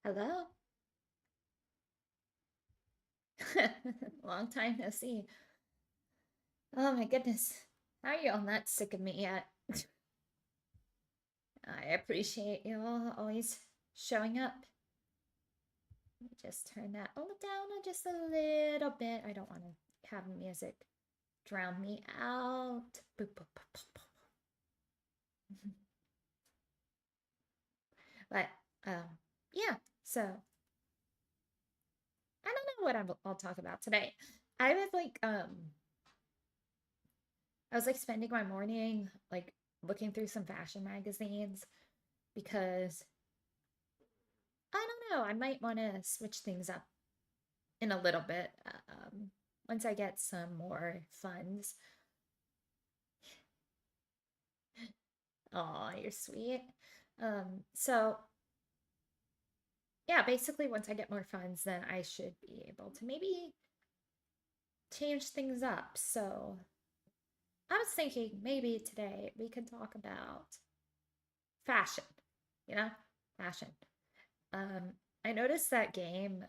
Hello. Long time no see. Oh my goodness. How are you all not sick of me yet? I appreciate you all always showing up. Let me just turn that all down just a little bit. I don't want to have music drown me out. Boop, boop, boop, boop, boop. But yeah. So I don't know what I'll talk about today. I was like I was like spending my morning like looking through some fashion magazines because I don't know, I might want to switch things up in a little bit once I get some more funds. Oh, you're sweet. So yeah, basically once I get more funds, then I should be able to maybe change things up. So I was thinking maybe today we could talk about fashion, you know, fashion. Um, I noticed that game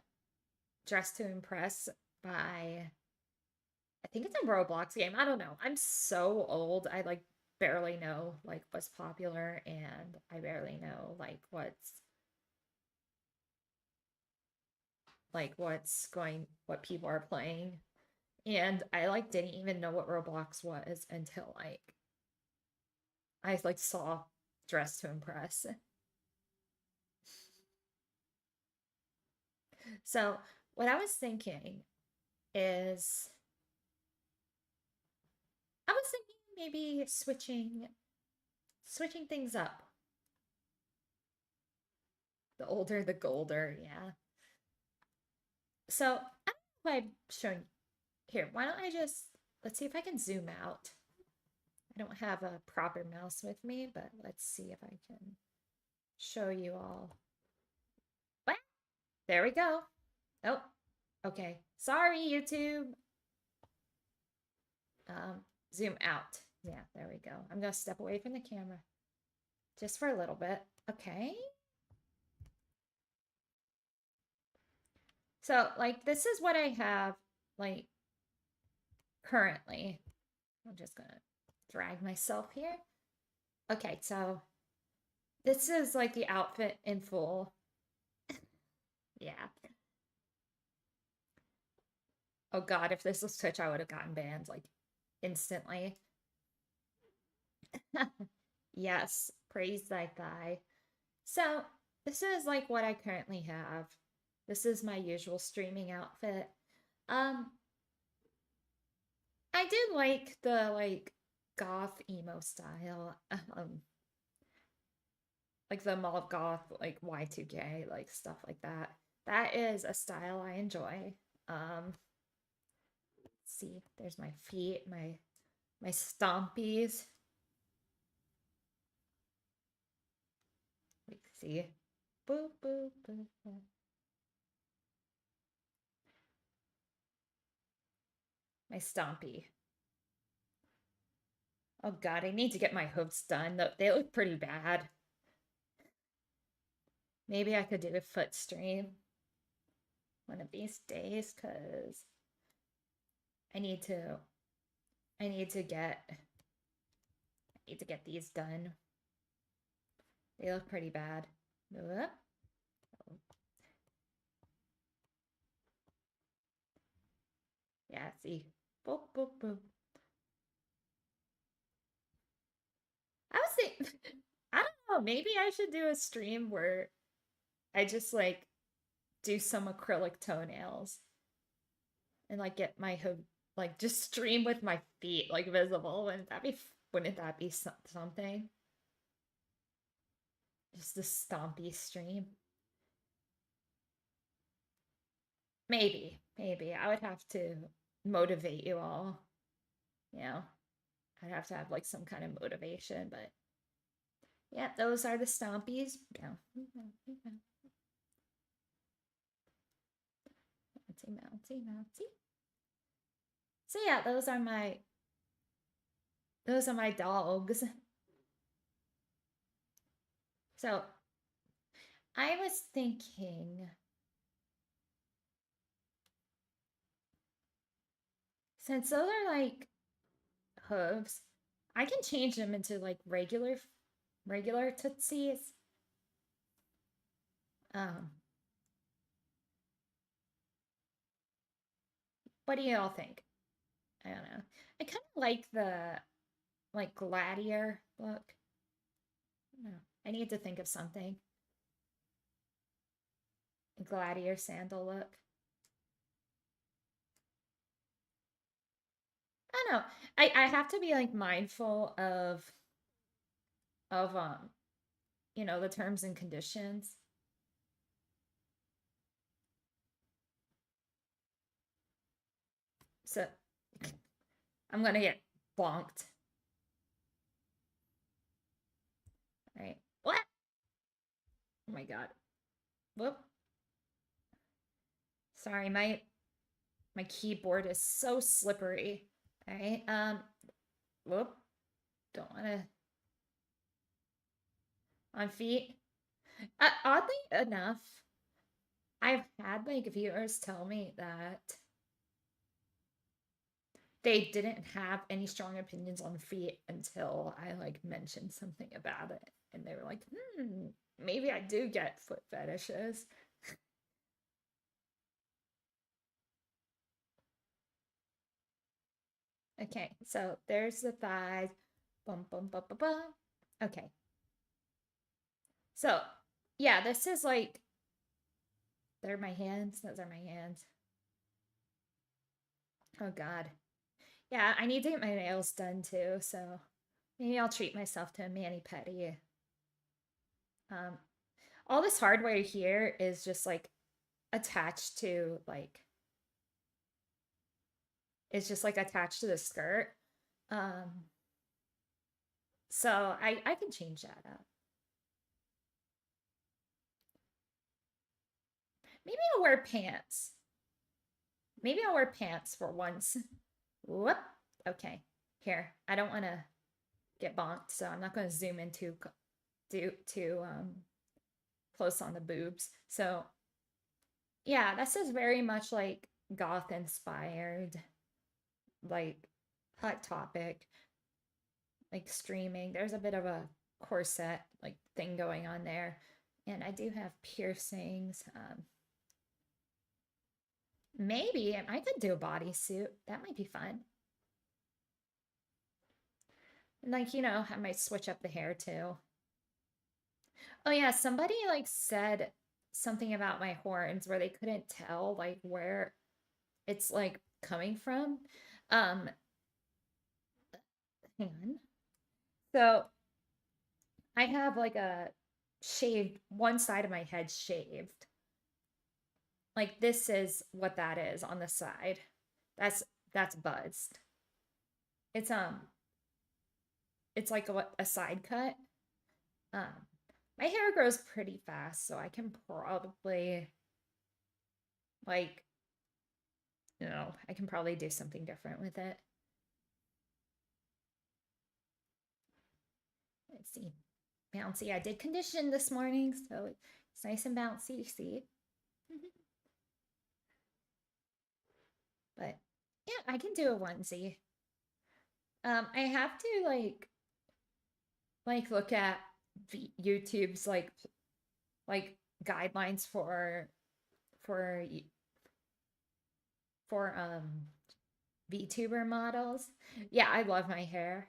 Dress to Impress by I think it's a Roblox game. I don't know. I'm so old. I like barely know like what's popular and I barely know what people are playing. And I like didn't even know what Roblox was until I like saw Dress to Impress. So, what I was thinking is I was thinking maybe switching things up. The older the golder, yeah. So, I don't know if I'm showing here. Why don't I just let's see if I can zoom out. I don't have a proper mouse with me, but let's see if I can show you all. What? There we go. Oh, okay. Sorry, YouTube. Um, Zoom out. Yeah, there we go. I'm gonna step away from the camera just for a little bit. Okay. So, like, this is what I have, like, currently. I'm just gonna drag myself here. Okay, so this is like the outfit in full. Yeah. Oh God, if this was Twitch, I would have gotten banned like instantly. Yes, praise thy thigh. So this is like what I currently have. This is my usual streaming outfit. Um, I did like the like goth emo style. Like the mall goth, like Y2K, like stuff like that. That is a style I enjoy. Let's see, there's my feet, my stompies. Like, see, boop, boop, boop, boop. My stompy. Oh God, I need to get my hooves done. They look pretty bad. Maybe I could do a foot stream one of these days because I need to I need to get I need to get these done. They look pretty bad. Oh, yeah, see. Boop, boop, boop. I was thinking, I don't know, maybe I should do a stream where I just like do some acrylic toenails and like get my hood like just stream with my feet like visible. Wouldn't that be something? Just a stompy stream. Maybe I would have to motivate you all. You know, I'd have to have like some kind of motivation, but yeah, those are the stompies. Yeah. Mounty, mounty, mounty. So yeah, those are my dogs. So I was thinking, since those are like hooves, I can change them into like regular tootsies. Um, what do y'all think? I don't know. I kind of like the like gladiator look. I don't know. I need to think of something. A gladiator sandal look. I don't know. I have to be like mindful of the terms and conditions. So I'm gonna get bonked. All right. What? Oh my god. Whoop. Sorry, my keyboard is so slippery. All right. Whoop. Don't wanna on feet. Oddly enough, I've had like viewers tell me that they didn't have any strong opinions on feet until I like mentioned something about it. And they were like, maybe I do get foot fetishes. Okay, so there's the thighs. Bum, bum, bum, bum, bum. Okay, so yeah, this is like, they're my hands. Those are my hands. Oh, God. Yeah, I need to get my nails done too, so maybe I'll treat myself to a mani pedi. Um, all this hardware here is just like attached to like it's just like attached to the skirt. Um, so I can change that up. Maybe I'll wear pants. Maybe I'll wear pants for once. Whoop. Okay. Here. I don't want to get bonked, so I'm not going to zoom in too close on the boobs. So yeah, this is very much like goth inspired, like Hot Topic, like streaming. There's a bit of a corset like thing going on there. And I do have piercings. Maybe I could do a bodysuit. That might be fun. And like, I might switch up the hair too. Oh yeah, somebody like said something about my horns where they couldn't tell like where it's like coming from. Um, Hang on. So I have like a shaved one side of my head shaved. Like this is what that is on the side. That's that's buzzed. It's it's like a side cut. Um my hair grows pretty fast, so I can probably like, I can probably do something different with it. Let's see. Bouncy. I did condition this morning, so it's nice and bouncy, see? But yeah, I can do a onesie. I have to like look at YouTube's like guidelines for for VTuber models. Yeah, I love my hair.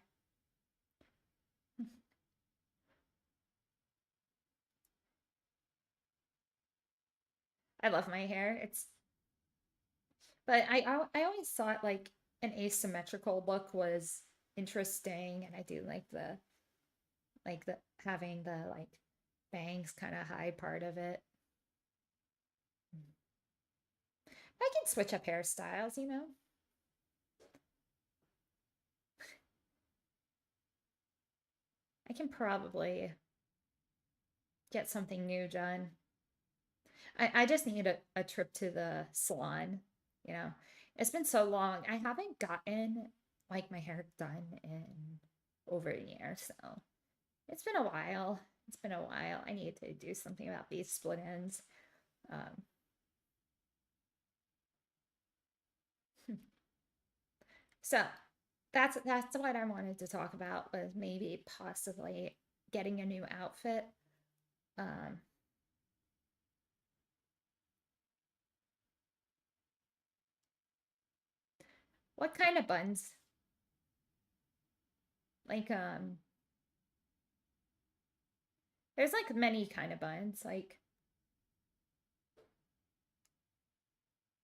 I love my hair. But I always thought like an asymmetrical look was interesting, and I do like the having the like bangs kind of high part of it. I can switch up hairstyles. I can probably get something new done. I just need a trip to the salon, you know. It's been so long. I haven't gotten like my hair done in over a year, so it's been a while. It's been a while. I need to do something about these split ends. Um, so that's what I wanted to talk about, was maybe possibly getting a new outfit. Um, what kind of buns? Like there's like many kind of buns. Like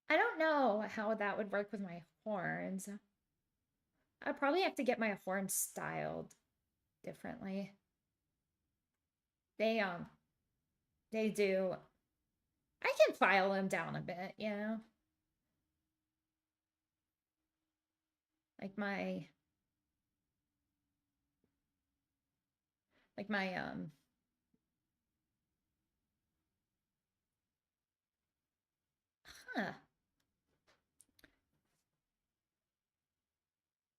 I don't know how that would work with my horns. I'd probably have to get my horns styled differently. They um they do. I can file them down a bit, you know? Like my huh,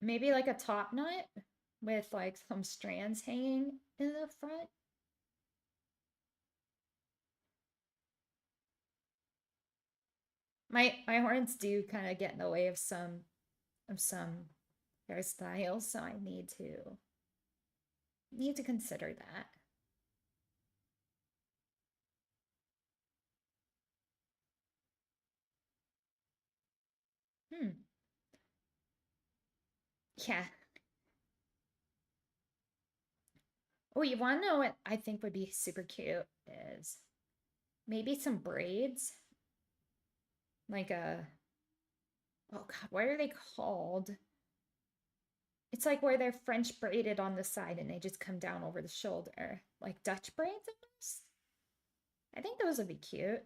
maybe like a top knot with like some strands hanging in the front. My horns do kind of get in the way of some hairstyles, so I need to consider that. Hmm. Yeah. Oh, you want to know what I think would be super cute is maybe some braids, like a, oh God, what are they called? It's like where they're French braided on the side and they just come down over the shoulder, like Dutch braids almost. I think those would be cute.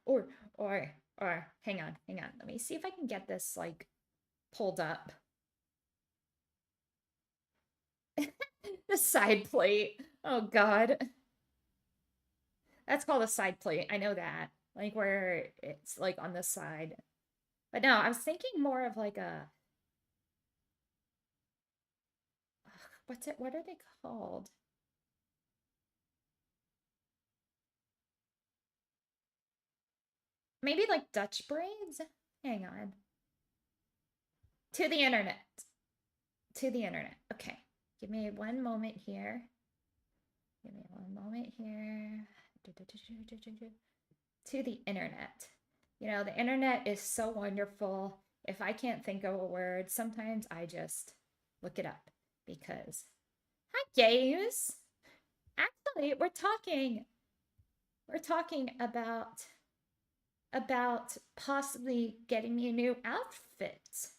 Or or hang on. Let me see if I can get this like pulled up. The side plate. Oh God. That's called a side plate. I know that. Like where it's like on the side. But no, I was thinking more of like a, what's it? What are they called? Maybe like Dutch braids? Hang on. To the internet. To the internet. Okay. Give me one moment here. Give me one moment here. To the internet. You know, the internet is so wonderful. If I can't think of a word, sometimes I just look it up because, hi, gays. Actually, we're talking about possibly getting me a new outfit.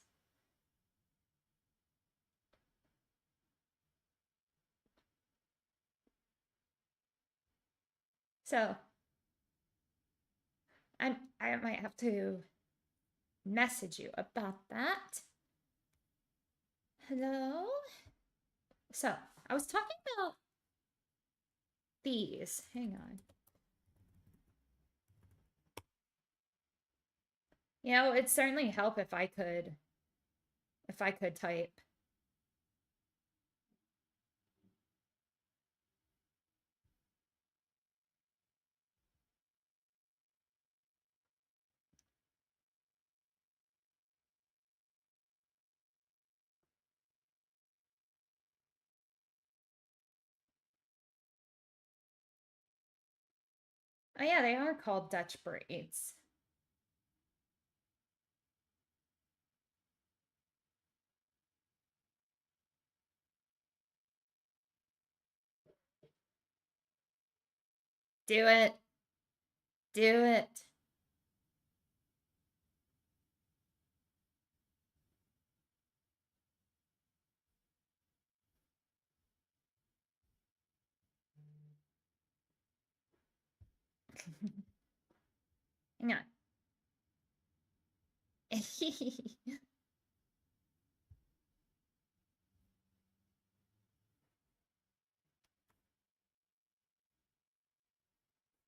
So I might have to message you about that. Hello? So I was talking about these. Hang on. You know, it'd certainly help if I could type. Oh yeah, they are called Dutch braids. Do it. Do it. Hang on.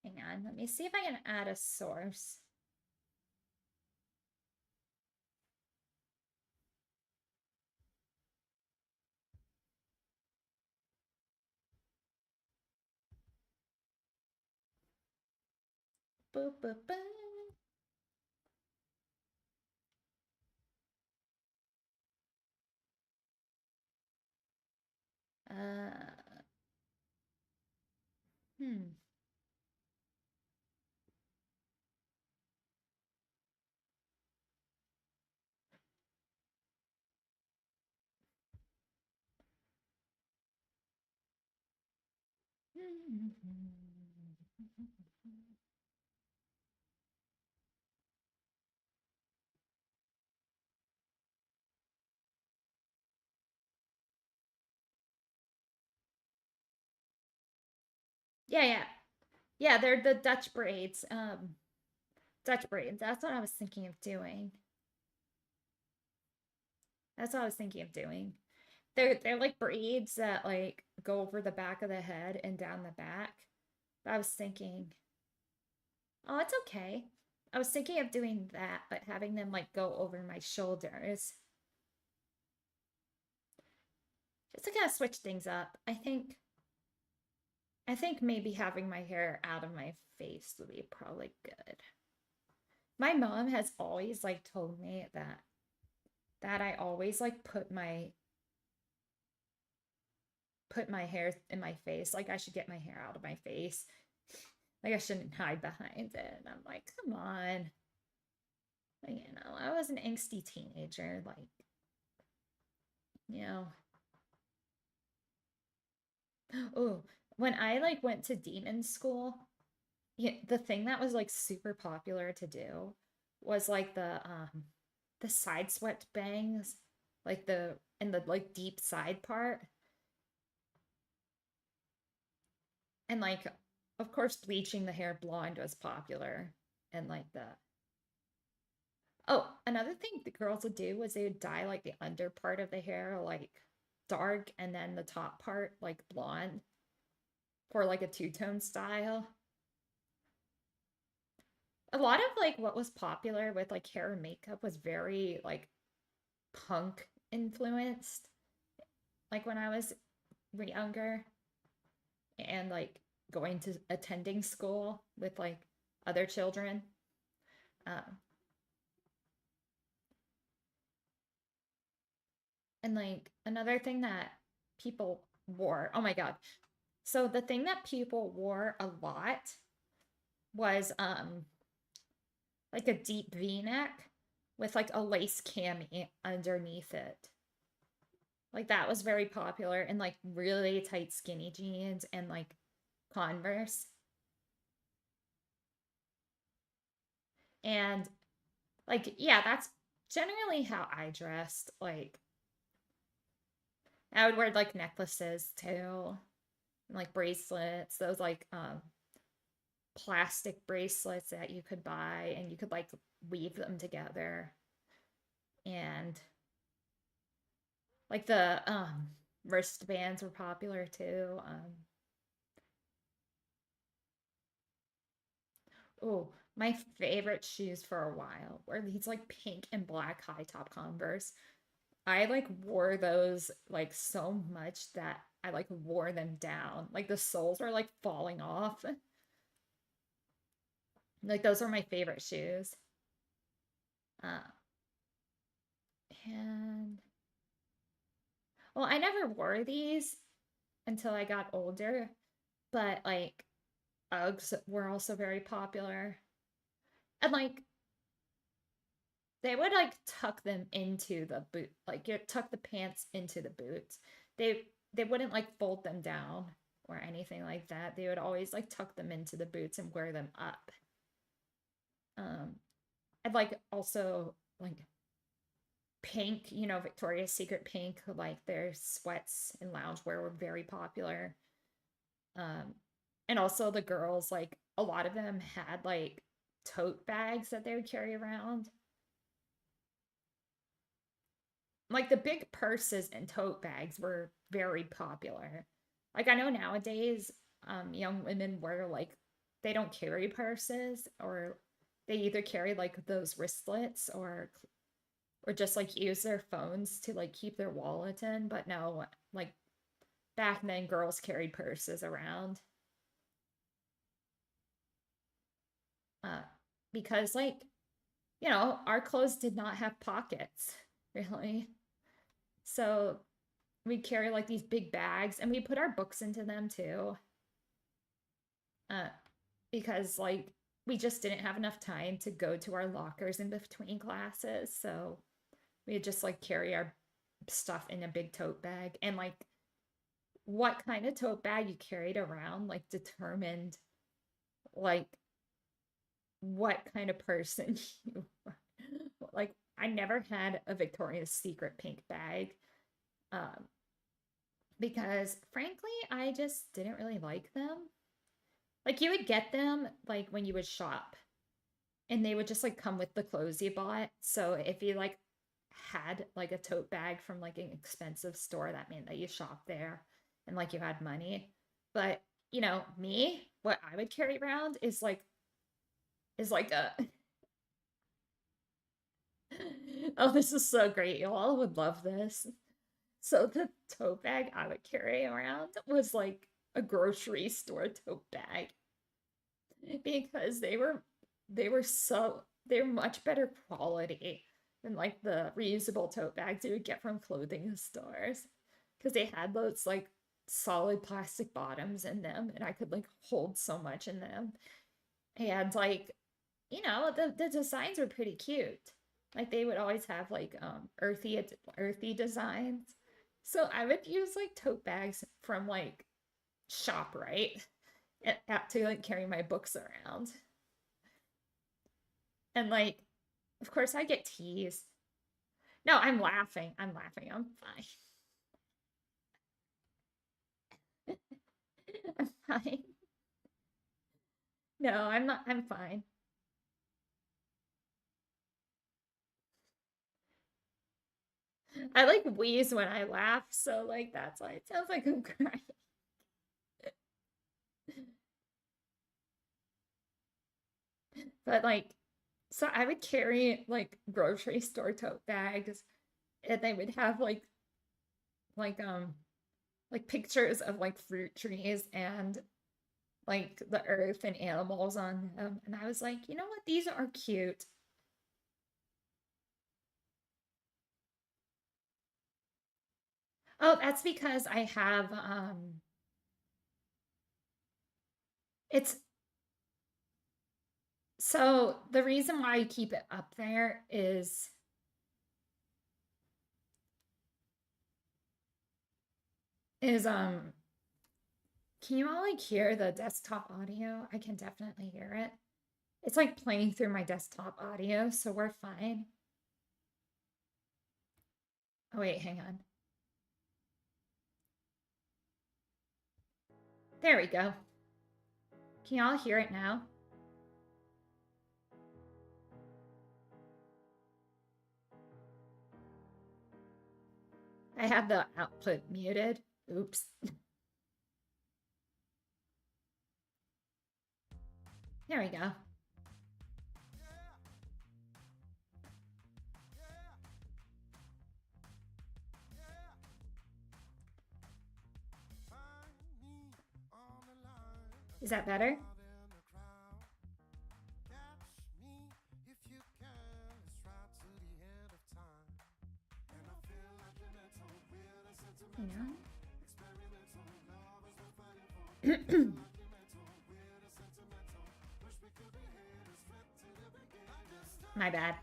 Hang on. Let me see if I can add a source. Boop, boop, boop. Uh, hmm. Yeah, yeah. Yeah, they're the Dutch braids. Dutch braids. That's what I was thinking of doing. That's what I was thinking of doing. They're like braids that like go over the back of the head and down the back. But I was thinking, oh, it's okay. I was thinking of doing that, but having them like go over my shoulders. Just to kind of switch things up. I think maybe having my hair out of my face would be probably good. My mom has always like told me that I always like put my hair in my face. Like I should get my hair out of my face. Like I shouldn't hide behind it. And I'm like, come on. I was an angsty teenager. Like, you know, oh, when I like went to demon school, yeah, the thing that was like super popular to do was like the side swept bangs, like the in the like deep side part. And like of course bleaching the hair blonde was popular. And like the oh, another thing the girls would do was they would dye like the under part of the hair like dark and then the top part like blonde for like a two-tone style. A lot of like what was popular with like hair and makeup was very like punk influenced, like when I was younger and like going to attending school with like other children. Um, and like another thing that people wore, oh my God. So the thing that people wore a lot was like a deep V-neck with like a lace cami underneath it. Like that was very popular and like really tight skinny jeans and like Converse. And like yeah, that's generally how I dressed. Like I would wear like necklaces too, and like bracelets, those like plastic bracelets that you could buy and you could like weave them together. And like the wristbands were popular too. Oh, my favorite shoes for a while were these like pink and black high top Converse. I like wore those like so much that I like wore them down. Like the soles were like falling off. Like those were my favorite shoes. Uh, and well, I never wore these until I got older, but like Uggs were also very popular. And like they would like tuck them into the boot, like you tuck the pants into the boots. They wouldn't like fold them down or anything like that. They would always like tuck them into the boots and wear them up. Um, I'd like also like pink, Victoria's Secret pink, like their sweats and loungewear were very popular. Um, and also the girls, like a lot of them had like tote bags that they would carry around. Like the big purses and tote bags were very popular. Like I know nowadays, young women wear like they don't carry purses or they either carry like those wristlets or just like use their phones to like keep their wallet in. But no, like back then, girls carried purses around. uh, because like, our clothes did not have pockets, really. So we carry like these big bags and we put our books into them too. Uh, because like we just didn't have enough time to go to our lockers in between classes. So we'd just like carry our stuff in a big tote bag. And like what kind of tote bag you carried around like determined like what kind of person you were. Like I never had a Victoria's Secret pink bag. Um, because frankly, I just didn't really like them. Like you would get them like when you would shop and they would just like come with the clothes you bought. So if you like had like a tote bag from like an expensive store, that meant that you shopped there and like you had money. But me, what I would carry around is like a oh, this is so great. You all would love this. So the tote bag I would carry around was like a grocery store tote bag because they were much better quality than like the reusable tote bags you would get from clothing stores because they had those like solid plastic bottoms in them and I could like hold so much in them. And like, the designs were pretty cute. Like they would always have like earthy designs. So I would use like tote bags from like ShopRite to like carry my books around. And like, of course, I get teased. No, I'm laughing. I'm laughing. I'm fine. I'm fine. No, I'm not. I'm fine. I like wheeze when I laugh, so like that's why it sounds like I'm crying. But like, so I would carry like grocery store tote bags, and they would have like like pictures of like fruit trees and like the earth and animals on them. And I was like, you know what? These are cute. Oh, that's because I have it's so the reason why I keep it up there is can you all like hear the desktop audio? I can definitely hear it. It's like playing through my desktop audio, so we're fine. Oh wait, hang on. There we go. Can y'all hear it now? I have the output muted. Oops. There we go. Is that better? You know? My bad.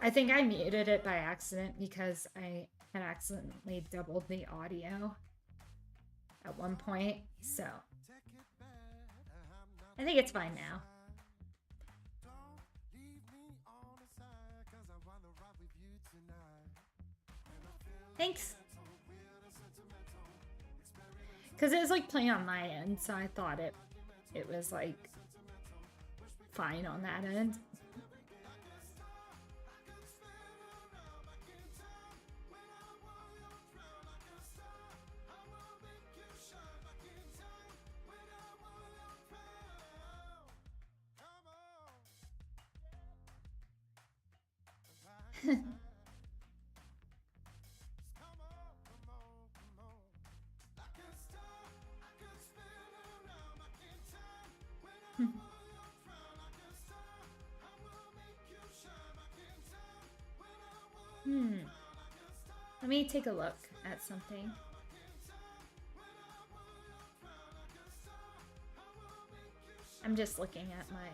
I think I muted it by accident because I had accidentally doubled the audio at one point. So I think it's fine now. Thanks. Because it was like playing on my end, so I thought it was like fine on that end. Hmm. Let me take a look at something. I'm just looking at my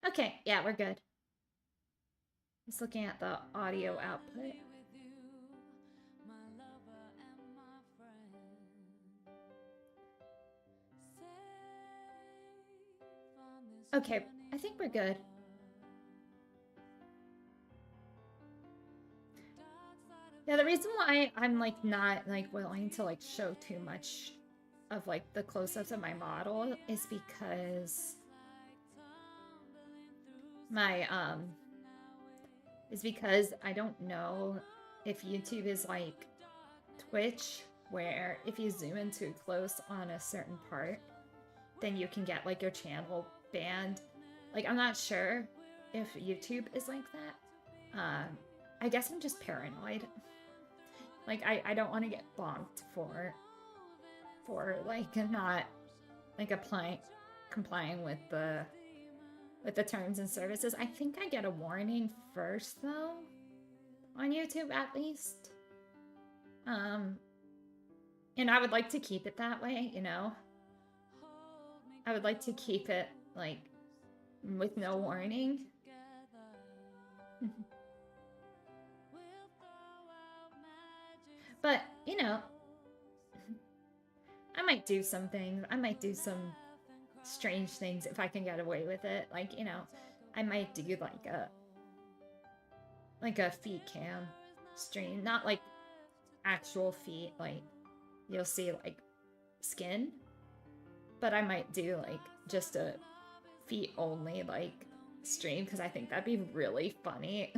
Okay, yeah, we're good. Just looking at the audio output. Okay, I think we're good. Yeah, the reason why I'm like not like willing to like show too much of like the close-ups of my model is because my I don't know if YouTube is like Twitch, where if you zoom in too close on a certain part, then you can get like your channel banned. Like, I'm not sure if YouTube is like that. I guess I'm just paranoid. Like, I don't want to get bonked for like not like complying with the terms and services. I think I get a warning first though, on YouTube at least. And I would like to keep it that way, you know? I would like to keep it like with no warning. But, you know, I might do some things. I might do some strange things if I can get away with it. Like, you know, I might do like a feet cam stream. Not like actual feet, like you'll see like skin. But I might do like just a feet only like stream because I think that'd be really funny.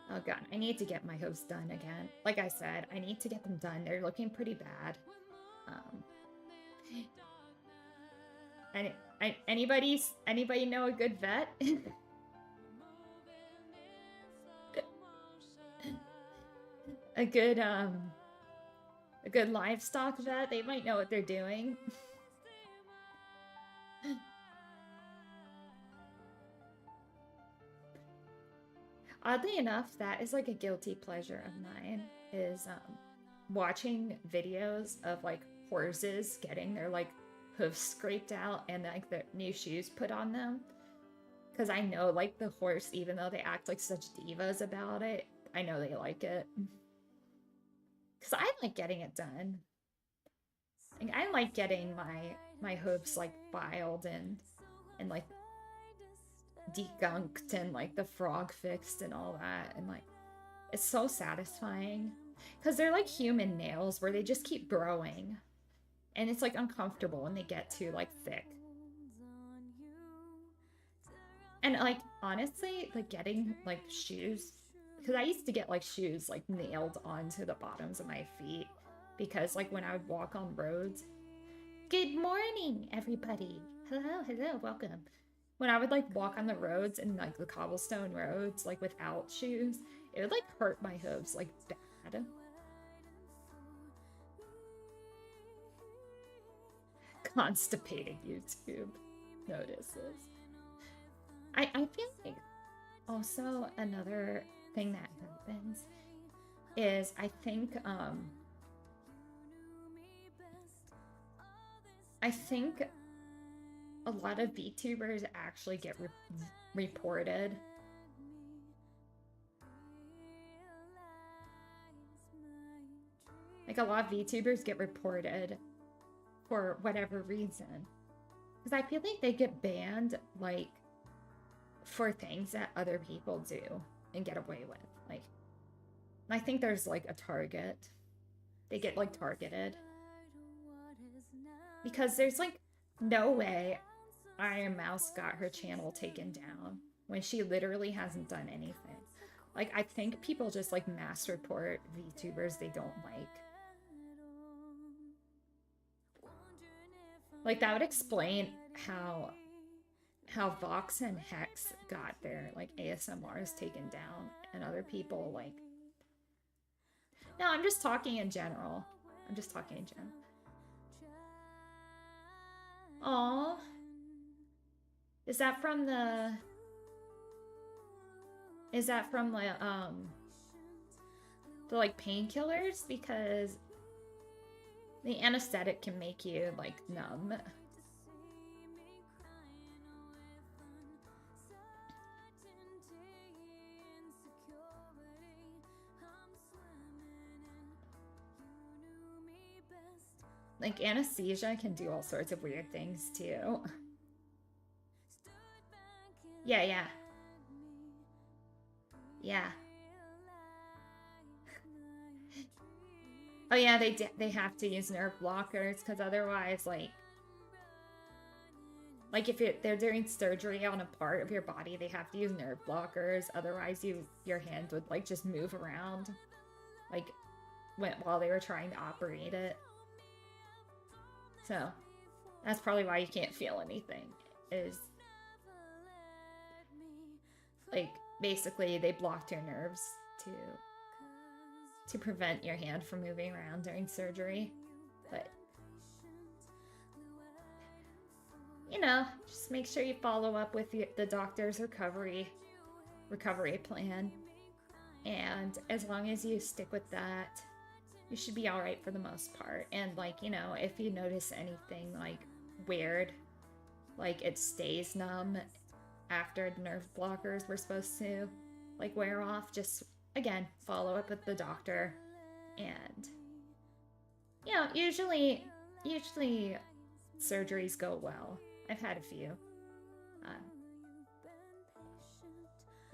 Oh god, I need to get my hooves done again. Like I said, I need to get them done. They're looking pretty bad. Anybody know a good vet? a good livestock vet? They might know what they're doing. Oddly enough, that is like a guilty pleasure of mine, is watching videos of like horses getting their like hooves scraped out and like their new shoes put on them. Because I know like the horse, even though they act like such divas about it, I know they like it. Because I like getting it done. Like, I like getting my hooves like filed and like degunked and like the frog fixed and all that, and like it's so satisfying because they're like human nails where they just keep growing and it's like uncomfortable when they get too like thick. And like honestly, like getting like shoes, because I used to get like shoes like nailed onto the bottoms of my feet because like when I would walk on roads. Good morning, everybody. Hello, welcome. When I would like walk on the roads and like the cobblestone roads like without shoes, it would like hurt my hooves like bad. Constipating YouTube notices. I feel like also another thing that happens is I think a lot of VTubers actually get reported. Like a lot of VTubers get reported for whatever reason. Because I feel like they get banned like for things that other people do and get away with. Like, I think there's like a target. They get like targeted. Because there's like no way Iron Mouse got her channel taken down when she literally hasn't done anything. Like, I think people just like mass report VTubers they don't like. Like, that would explain how how Vox and Hex got their like ASMRs taken down, and other people like. No, I'm just talking in general. I'm just talking in general. Aw. Is that from the... Is that from the like painkillers? Because the anesthetic can make you like numb. Like anesthesia can do all sorts of weird things too. Yeah, yeah. Yeah. Oh yeah, they have to use nerve blockers because otherwise, like if they're doing surgery on a part of your body, they have to use nerve blockers. Otherwise, your hand would like just move around, like while they were trying to operate it. So that's probably why you can't feel anything. Is like basically they blocked your nerves to prevent your hand from moving around during surgery. But you know, just make sure you follow up with the doctor's recovery plan, and as long as you stick with that, you should be all right for the most part. And like, you know, if you notice anything like weird, like it stays numb after the nerve blockers were supposed to like wear off, just again follow up with the doctor. And you know, usually surgeries go well. I've had a few.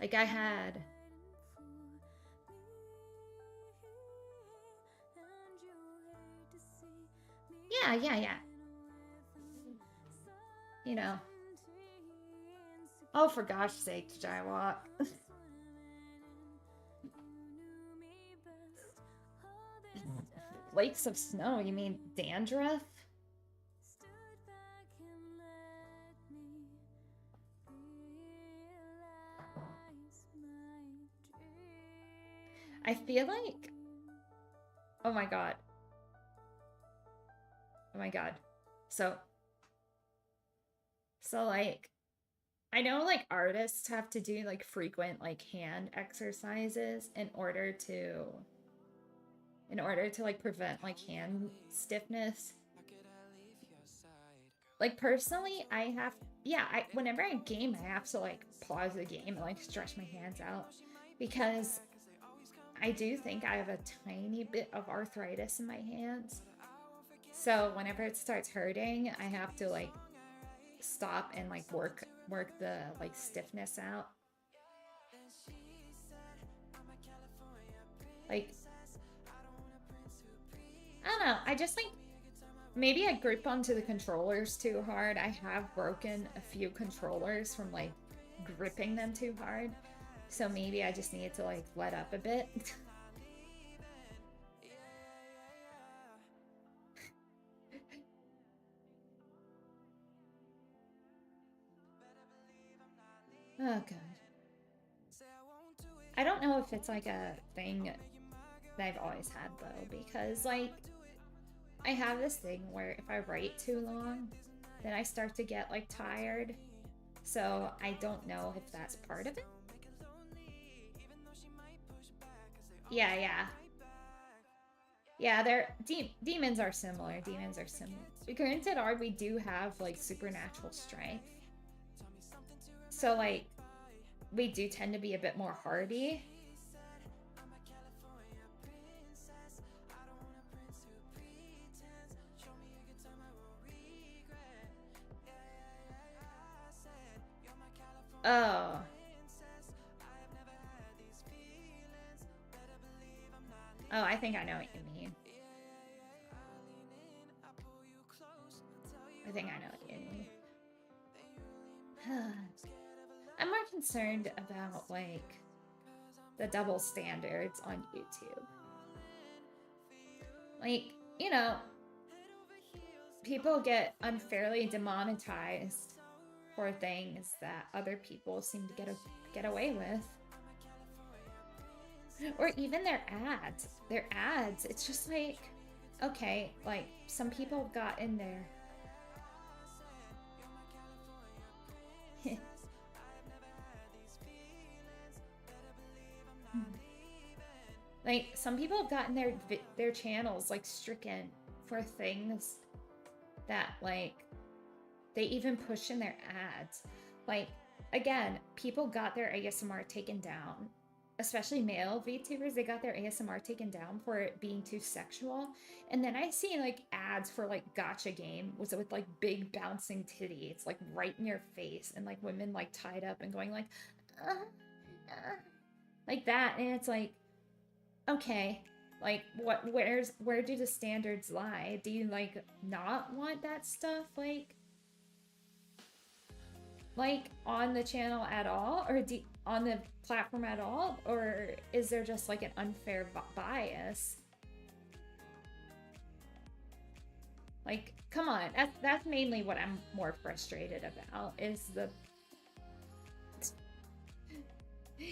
Like I had... Yeah. You know. Oh, for gosh sake, Jywalk. Flakes of snow? You mean dandruff? I feel like... Oh my god. Oh my god. So like, I know like artists have to do like frequent like hand exercises in order to like prevent like hand stiffness. Like personally, whenever I game, I have to like pause the game and like stretch my hands out, because I do think I have a tiny bit of arthritis in my hands. So whenever it starts hurting, I have to like stop and like work the like stiffness out. Like, I don't know, I just like, maybe I grip onto the controllers too hard. I have broken a few controllers from like gripping them too hard. So maybe I just need to like let up a bit. Oh god. I don't know if it's like a thing that I've always had though, because like I have this thing where if I write too long, then I start to get like tired. So I don't know if that's part of it. Yeah. They're demons are similar. Granted, we do have like supernatural strength. So like we do tend to be a bit more hardy. Oh. Oh, I think I know what you mean. I think I know what you mean. I'm more concerned about like the double standards on YouTube. Like, you know, people get unfairly demonetized for things that other people seem to get away with. Or even their ads. Their ads, it's just like, okay, like some people got in there. Like some people have gotten their channels like stricken for things that like they even push in their ads. Like again, people got their ASMR taken down, especially male VTubers. They got their ASMR taken down for it being too sexual. And then I see like ads for like gacha game with like big bouncing titties like right in your face, and like women like tied up and going like like that, and it's like, okay, like where do the standards lie? Do you like not want that stuff like on the channel at all, or on the platform at all, or is there just like an unfair bias? Like, come on, that's mainly what I'm more frustrated about, is the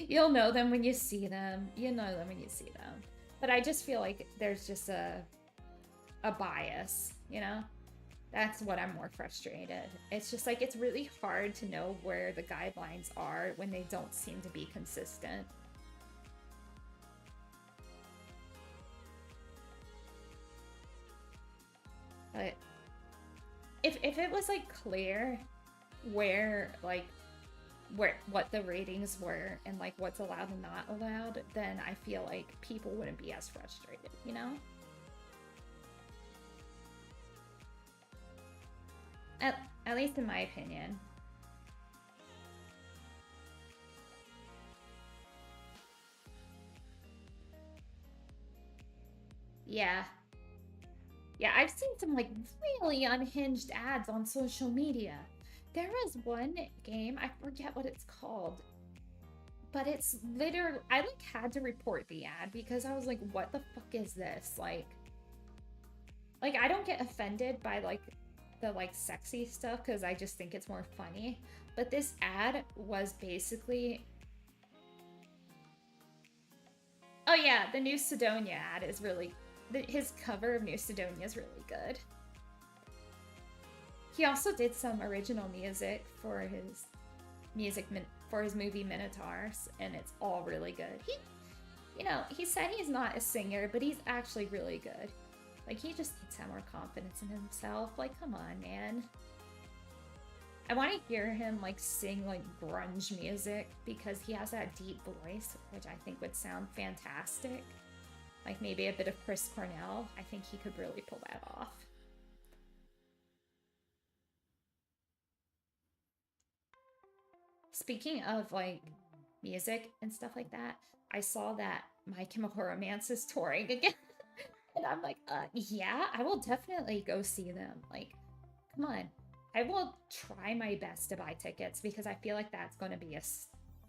you'll know them when you see them. You know them when you see them. But I just feel like there's just a bias, you know? That's what I'm more frustrated. It's just like, it's really hard to know where the guidelines are when they don't seem to be consistent. But if it was like clear where like what the ratings were and like what's allowed and not allowed, then I feel like people wouldn't be as frustrated, you know? At least in my opinion. Yeah. Yeah, I've seen some like really unhinged ads on social media. There was one game, I forget what it's called, but it's literally, I like had to report the ad because I was like, what the fuck is this? Like I don't get offended by like the like sexy stuff because I just think it's more funny. But this ad was basically, oh yeah, the New Sidonia ad is really, his cover of New Sidonia is really good. He also did some original music for his movie Minotaurs, and it's all really good. He said he's not a singer, but he's actually really good. Like, he just needs to have more confidence in himself. Like, come on, man. I want to hear him, like, sing, like, grunge music, because he has that deep voice, which I think would sound fantastic. Like, maybe a bit of Chris Cornell. I think he could really pull that off. Speaking of, like, music and stuff like that, I saw that My Chemical Romance is touring again. And I'm like, yeah, I will definitely go see them. Like, come on. I will try my best to buy tickets because I feel like that's going to be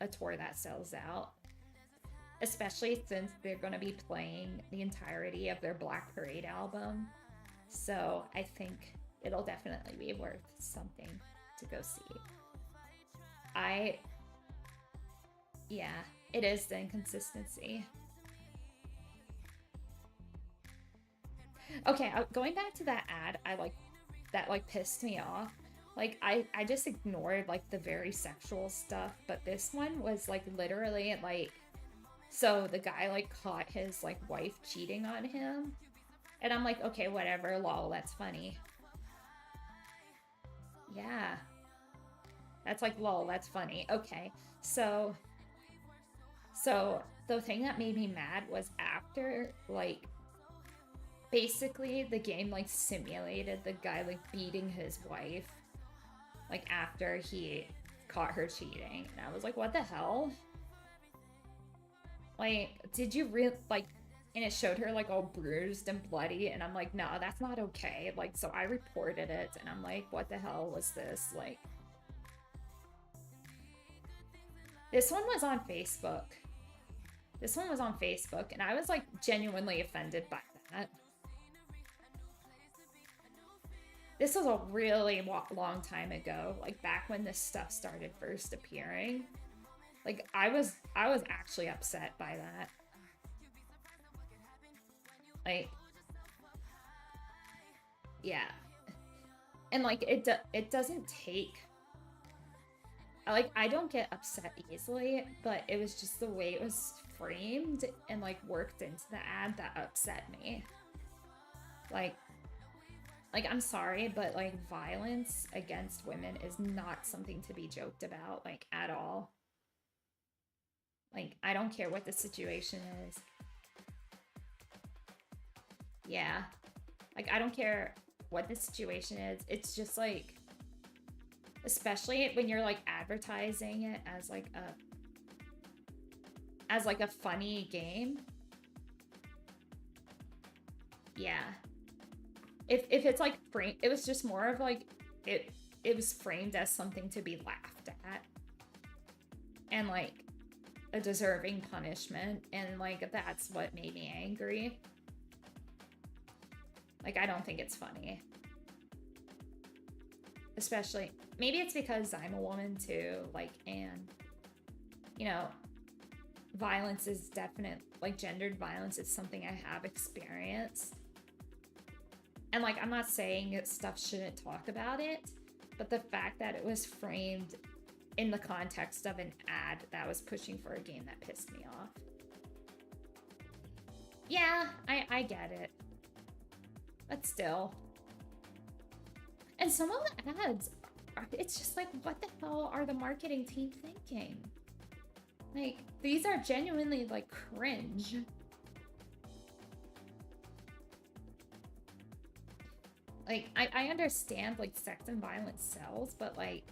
a tour that sells out. Especially since they're going to be playing the entirety of their Black Parade album. So I think it'll definitely be worth something to go see. Yeah, it is the inconsistency. Okay, going back to that ad, that like pissed me off. Like I just ignored like the very sexual stuff, but this one was like literally like, so the guy like caught his like wife cheating on him, and I'm like, okay, whatever, lol, that's funny. Yeah, that's like, lol, that's funny. Okay, so the thing that made me mad was after like basically the game like simulated the guy like beating his wife like after he caught her cheating, and I was like, what the hell? Like, did you really like, and it showed her like all bruised and bloody, and I'm like, no, that's not okay. Like, so I reported it, and I'm like, what the hell was this? Like, this one was on Facebook. This one was on Facebook, and I was like genuinely offended by that. this was a really long time ago, like back when this stuff started first appearing. Like I was actually upset by that. Like yeah. And like it doesn't take, like I don't get upset easily, but it was just the way it was framed and like worked into the ad that upset me. Like I'm sorry, but like violence against women is not something to be joked about, like at all. Like I don't care what the situation is. Yeah. Like I don't care what the situation is. It's just like, especially when you're like advertising it as like a funny game. Yeah. If it's like frame, it was just more of like it was framed as something to be laughed at and like a deserving punishment, and like that's what made me angry. Like I don't think it's funny. Especially, maybe it's because I'm a woman too, like, and you know, violence is definite, like gendered violence is something I have experienced. And like I'm not saying that stuff shouldn't talk about it, but the fact that it was framed in the context of an ad that was pushing for a game, that pissed me off. Yeah, I get it. But still. And some of the ads, it's just like, what the hell are the marketing team thinking? Like, these are genuinely like cringe. Like, I understand like sex and violence sells, but like,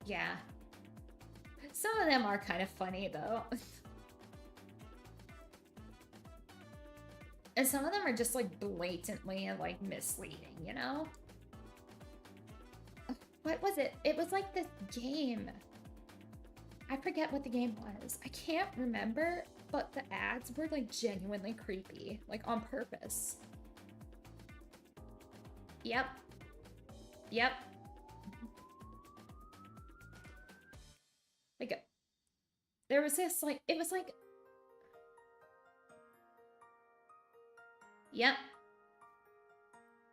yeah. Some of them are kind of funny though. And some of them are just like blatantly like misleading, you know? What was it? It was like this game. I forget what the game was. I can't remember, but the ads were like genuinely creepy, like on purpose. Yep. Yep. Like, there was this like, it was like, yep.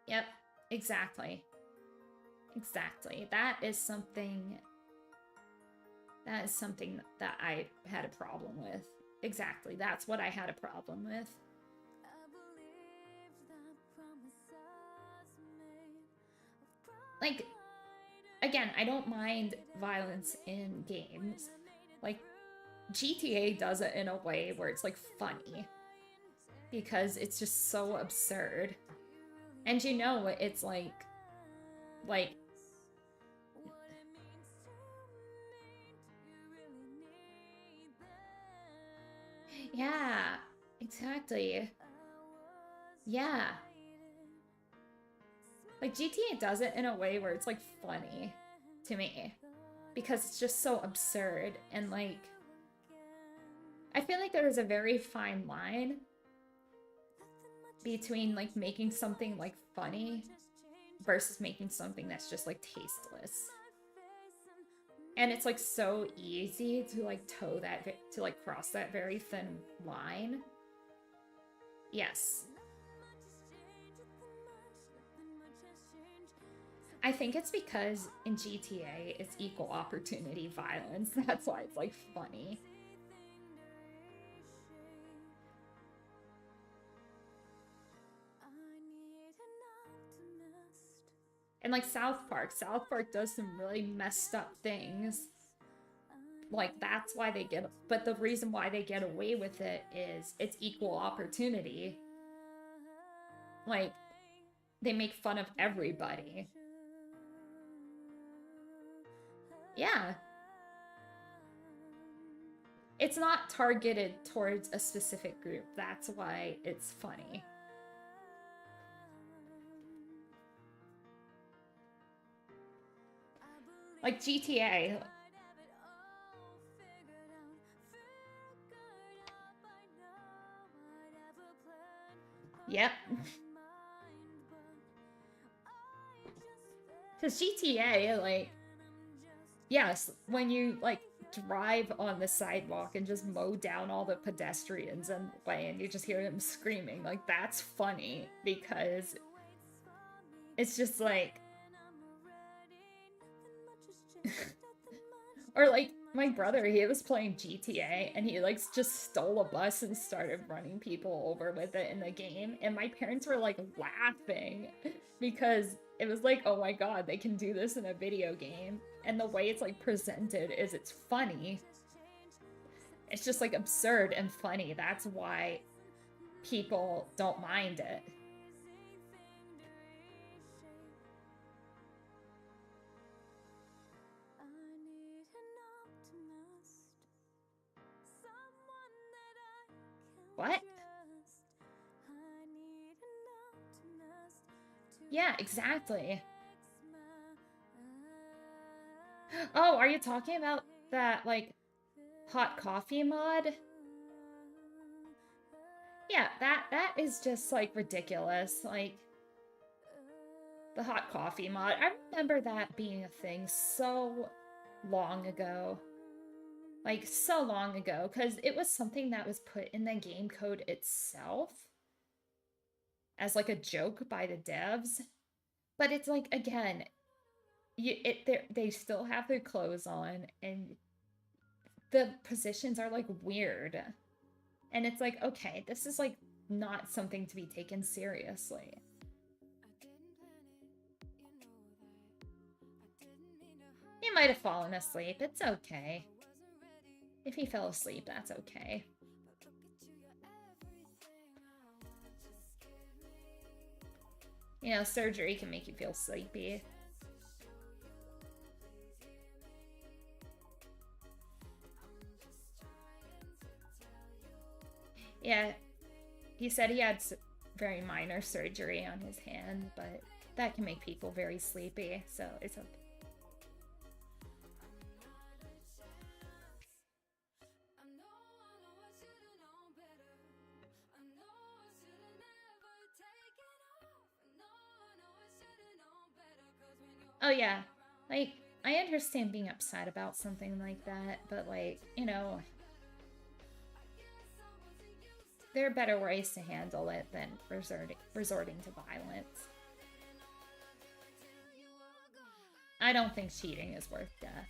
Yep. Exactly. Exactly. That is something that I had a problem with. Exactly. That's what I had a problem with. Like, again, I don't mind violence in games. Like, GTA does it in a way where it's like funny because it's just so absurd. And you know, it's like yeah, exactly. Yeah. Like GTA does it in a way where it's like funny to me because it's just so absurd, and like I feel like there is a very fine line between like making something like funny versus making something that's just like tasteless. And it's like so easy to like toe that, to like cross that very thin line. Yes. I think it's because in GTA it's equal opportunity violence. That's why it's like funny. And like South Park does some really messed up things. Like that's why they get, but the reason why they get away with it is it's equal opportunity. Like they make fun of everybody. Yeah. It's not targeted towards a specific group. That's why it's funny. Like GTA. Yep. Because GTA, like, yes, when you, like, drive on the sidewalk and just mow down all the pedestrians in the way and you just hear them screaming, like, that's funny because it's just like, or like my brother, he was playing GTA and he like just stole a bus and started running people over with it in the game. And my parents were like laughing because it was like, oh my god, they can do this in a video game. And the way it's like presented is it's funny. It's just like absurd and funny. That's why people don't mind it. What? Yeah, exactly. Oh, are you talking about that like hot coffee mod? Yeah, that is just like ridiculous. Like the hot coffee mod. I remember that being a thing so long ago. Like so long ago cuz it was something that was put in the game code itself as like a joke by the devs. But it's like again, they still have their clothes on and the positions are like weird. And it's like, okay, this is like not something to be taken seriously. He might have fallen asleep. It's okay. If he fell asleep, that's okay. You know, surgery can make you feel sleepy. Yeah, he said he had very minor surgery on his hand, but that can make people very sleepy, so it's okay. Oh yeah, like I understand being upset about something like that, but like, you know, there are better ways to handle it than resorting to violence. I don't think cheating is worth death.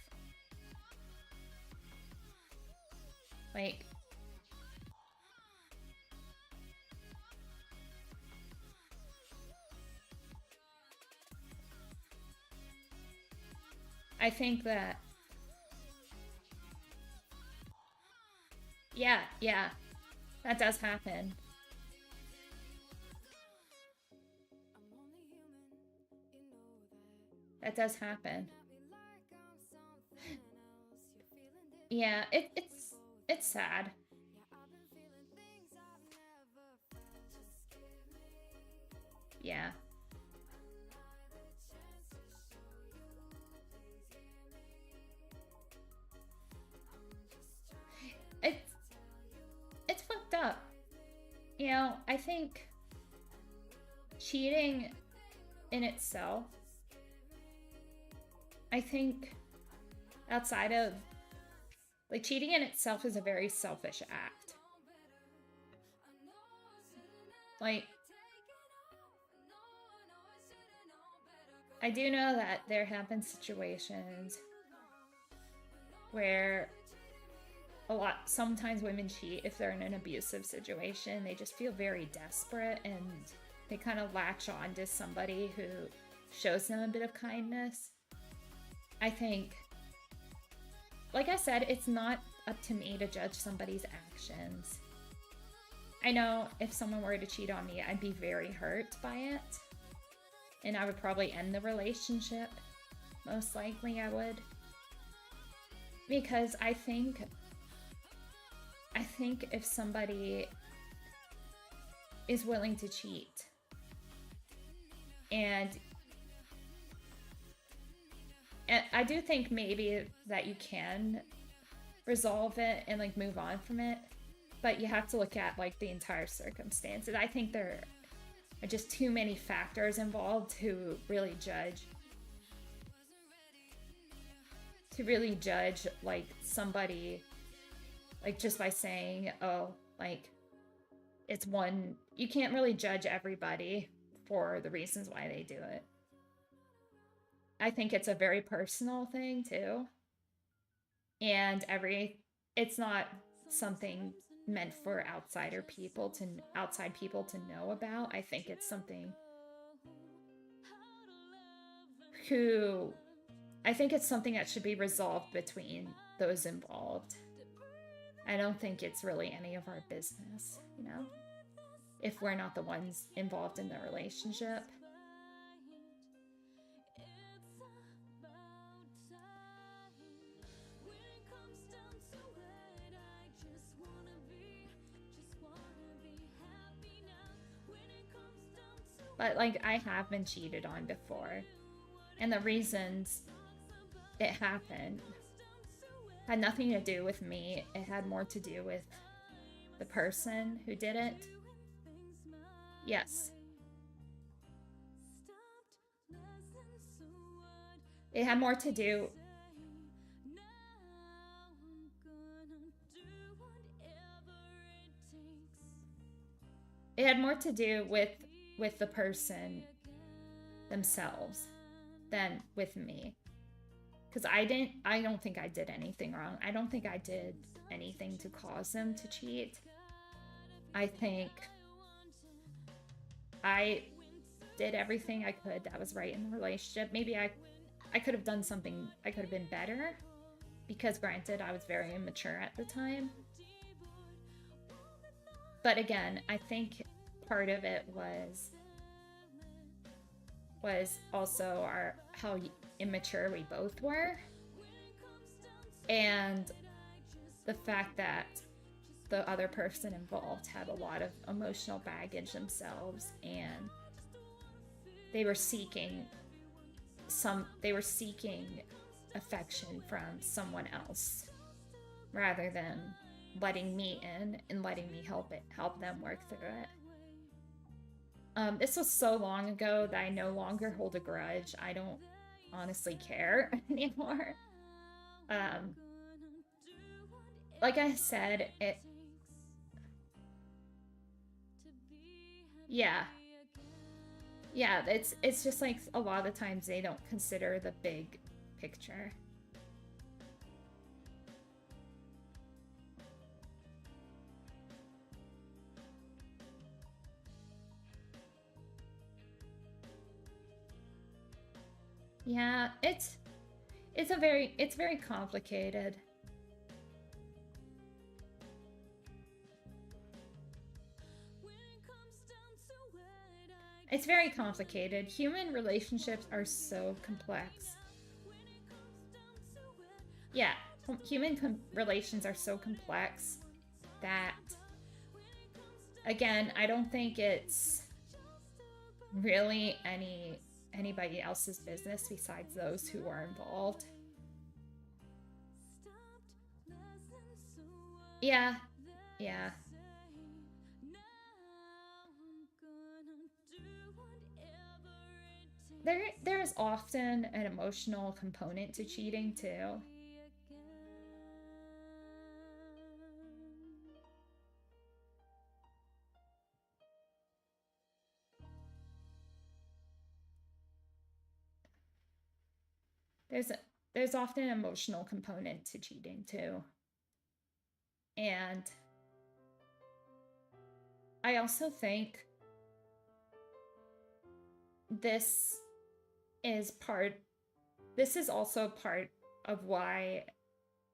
Like, I think that, yeah, yeah, that does happen. That does happen. Yeah, it's sad. Yeah. It's it's fucked up. You know, I think cheating in itself, I think outside of like cheating in itself is a very selfish act. Like I do know that there have been situations where sometimes women cheat if they're in an abusive situation. They just feel very desperate and they kind of latch on to somebody who shows them a bit of kindness. I think, like I said, it's not up to me to judge somebody's actions. I know if someone were to cheat on me, I'd be very hurt by it. And I would probably end the relationship. Most likely I would. Because I think if somebody is willing to cheat and I do think maybe that you can resolve it and like move on from it, but you have to look at like the entire circumstances. I think just too many factors involved to really judge. To really judge like somebody, like just by saying, oh, like it's one, you can't really judge everybody for the reasons why they do it. I think it's a very personal thing too. And it's not something meant for outside people to know about. I think it's something that should be resolved between those involved. I don't think it's really any of our business, you know, if we're not the ones involved in the relationship. But like, I have been cheated on before, and the reasons it happened had nothing to do with me. It had more to do with the person who did it. Yes. It had more to do. It had more to do with the person themselves than with me. Because I don't think I did anything wrong. I don't think I did anything to cause them to cheat. I think I did everything I could that was right in the relationship. Maybe I could have done something, I could have been better, because granted, I was very immature at the time. But again, I think part of it was also how immature we both were, and the fact that the other person involved had a lot of emotional baggage themselves, and they were seeking affection from someone else rather than letting me in and letting me help them work through it. This was so long ago that I no longer hold a grudge. I don't honestly care anymore. Like I said, yeah, it's just like a lot of times they don't consider the big picture. Yeah, it's very complicated. It's very complicated. Human relationships are so complex. Yeah, relations are so complex that, again, I don't think it's really anybody else's business besides those who are involved. Yeah, yeah. There is often an emotional component to cheating too. There's there's often an emotional component to cheating too. And I also think this is also part of why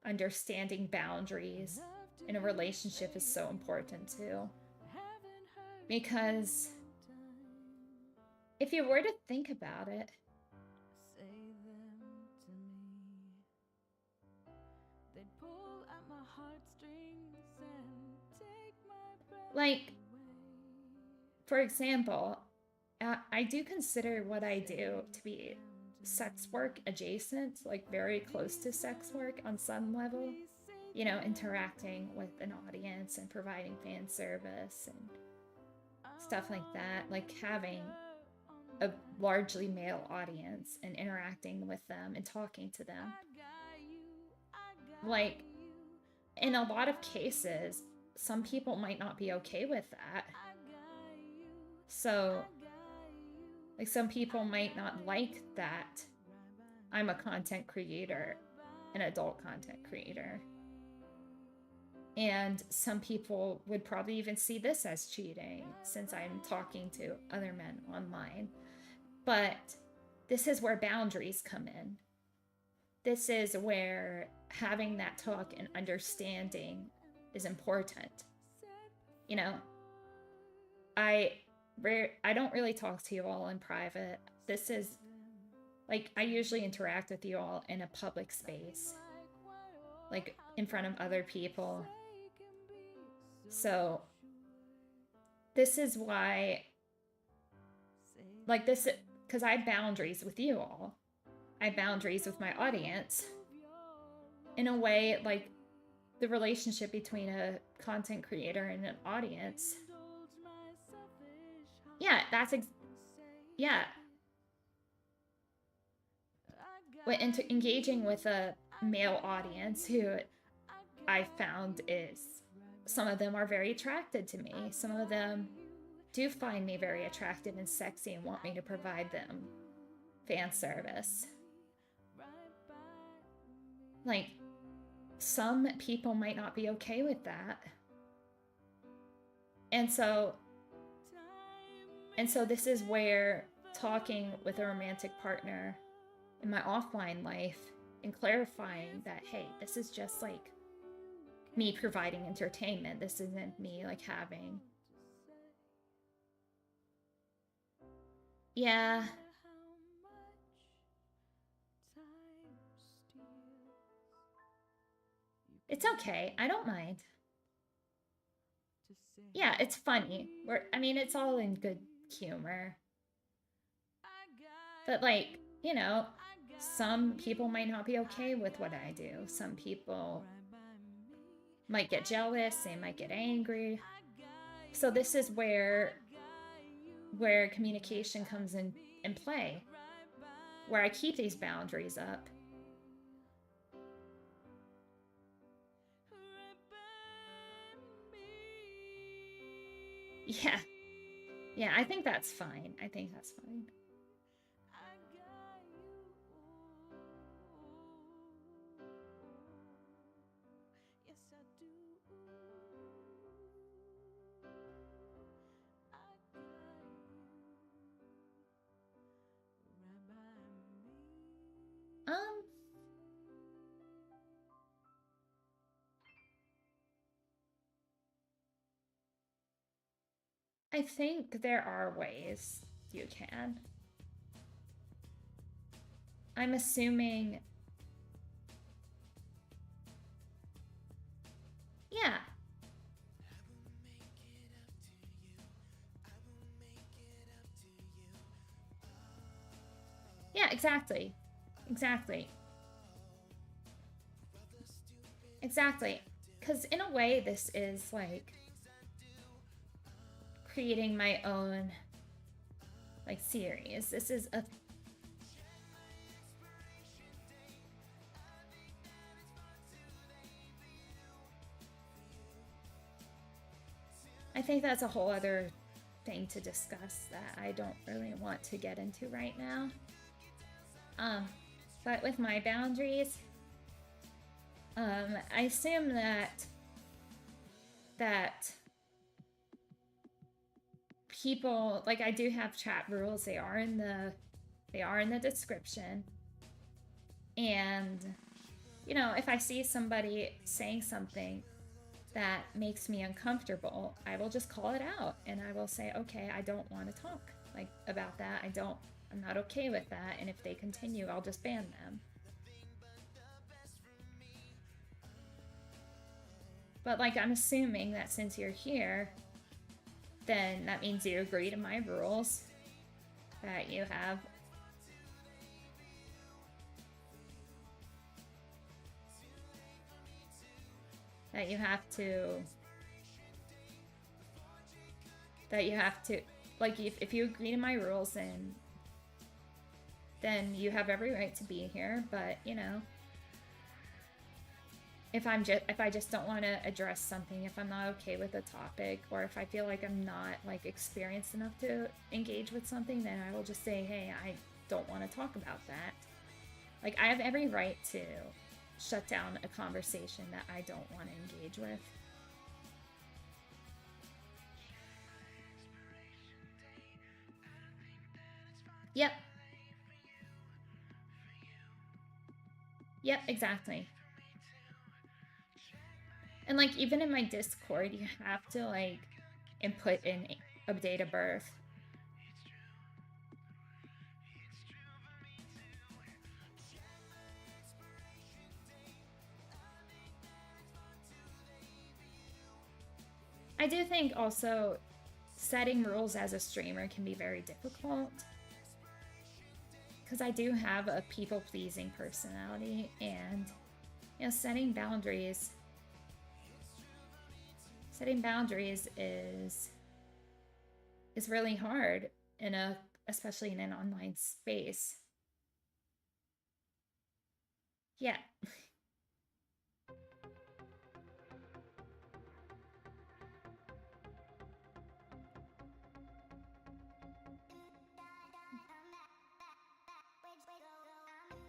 understanding boundaries in a relationship is so important too. Because if you were to think about it, like, for example, I do consider what I do to be sex work adjacent, like very close to sex work on some level, interacting with an audience and providing fan service and stuff like that, like having a largely male audience and interacting with them and talking to them. Like, in a lot of cases, some people might not be okay with that. So, like, some people might not like that I'm a content creator, an adult content creator. And some people would probably even see this as cheating since I'm talking to other men online. But this is where boundaries come in. This is where having that talk and understanding is important. You know, I don't really talk to you all in private. This is like, I usually interact with you all in a public space, like in front of other people. So this is why, like this, because I have boundaries with you all. I have boundaries with my audience. In a way, like the relationship between a content creator and an audience. Yeah, yeah. Engaging with a male audience who I found is, some of them are very attracted to me. Some of them do find me very attractive and sexy and want me to provide them fan service. Like, some people might not be okay with that. And so this is where talking with a romantic partner in my offline life and clarifying that, hey, this is just like me providing entertainment. This isn't me like having. Yeah. It's okay. I don't mind. Yeah, it's funny. I mean, it's all in good humor. But like, you know, some people might not be okay with what I do. Some people might get jealous, they might get angry. So this is where communication comes in play, where I keep these boundaries up. Yeah, I think that's fine. I think that's fine. I think there are ways you can. I'm assuming. Yeah. Yeah, exactly. Exactly. Exactly. Because in a way, this is like creating my own like series. This is a I think that's a whole other thing to discuss that I don't really want to get into right now. But with my boundaries, I assume that people, like, I do have chat rules. They are in the description. And you know, if I see somebody saying something that makes me uncomfortable, I will just call it out and I will say, okay, I don't want to talk like about that. I'm not okay with that. And if they continue, I'll just ban them. But like, I'm assuming that since you're here, then that means you agree to my rules, that you have to that you have to, like, if you agree to my rules, then you have every right to be here. But, you know, if I just don't want to address something, if I'm not okay with a topic, or if I feel like I'm not like experienced enough to engage with something, then I will just say, hey, I don't want to talk about that. Like, I have every right to shut down a conversation that I don't want to engage with. Yep. Yep, exactly. And like, even in my Discord, you have to like input in a date of birth. I do think also setting rules as a streamer can be very difficult, because I do have a people-pleasing personality, and you know, setting boundaries is really hard especially in an online space. Yeah.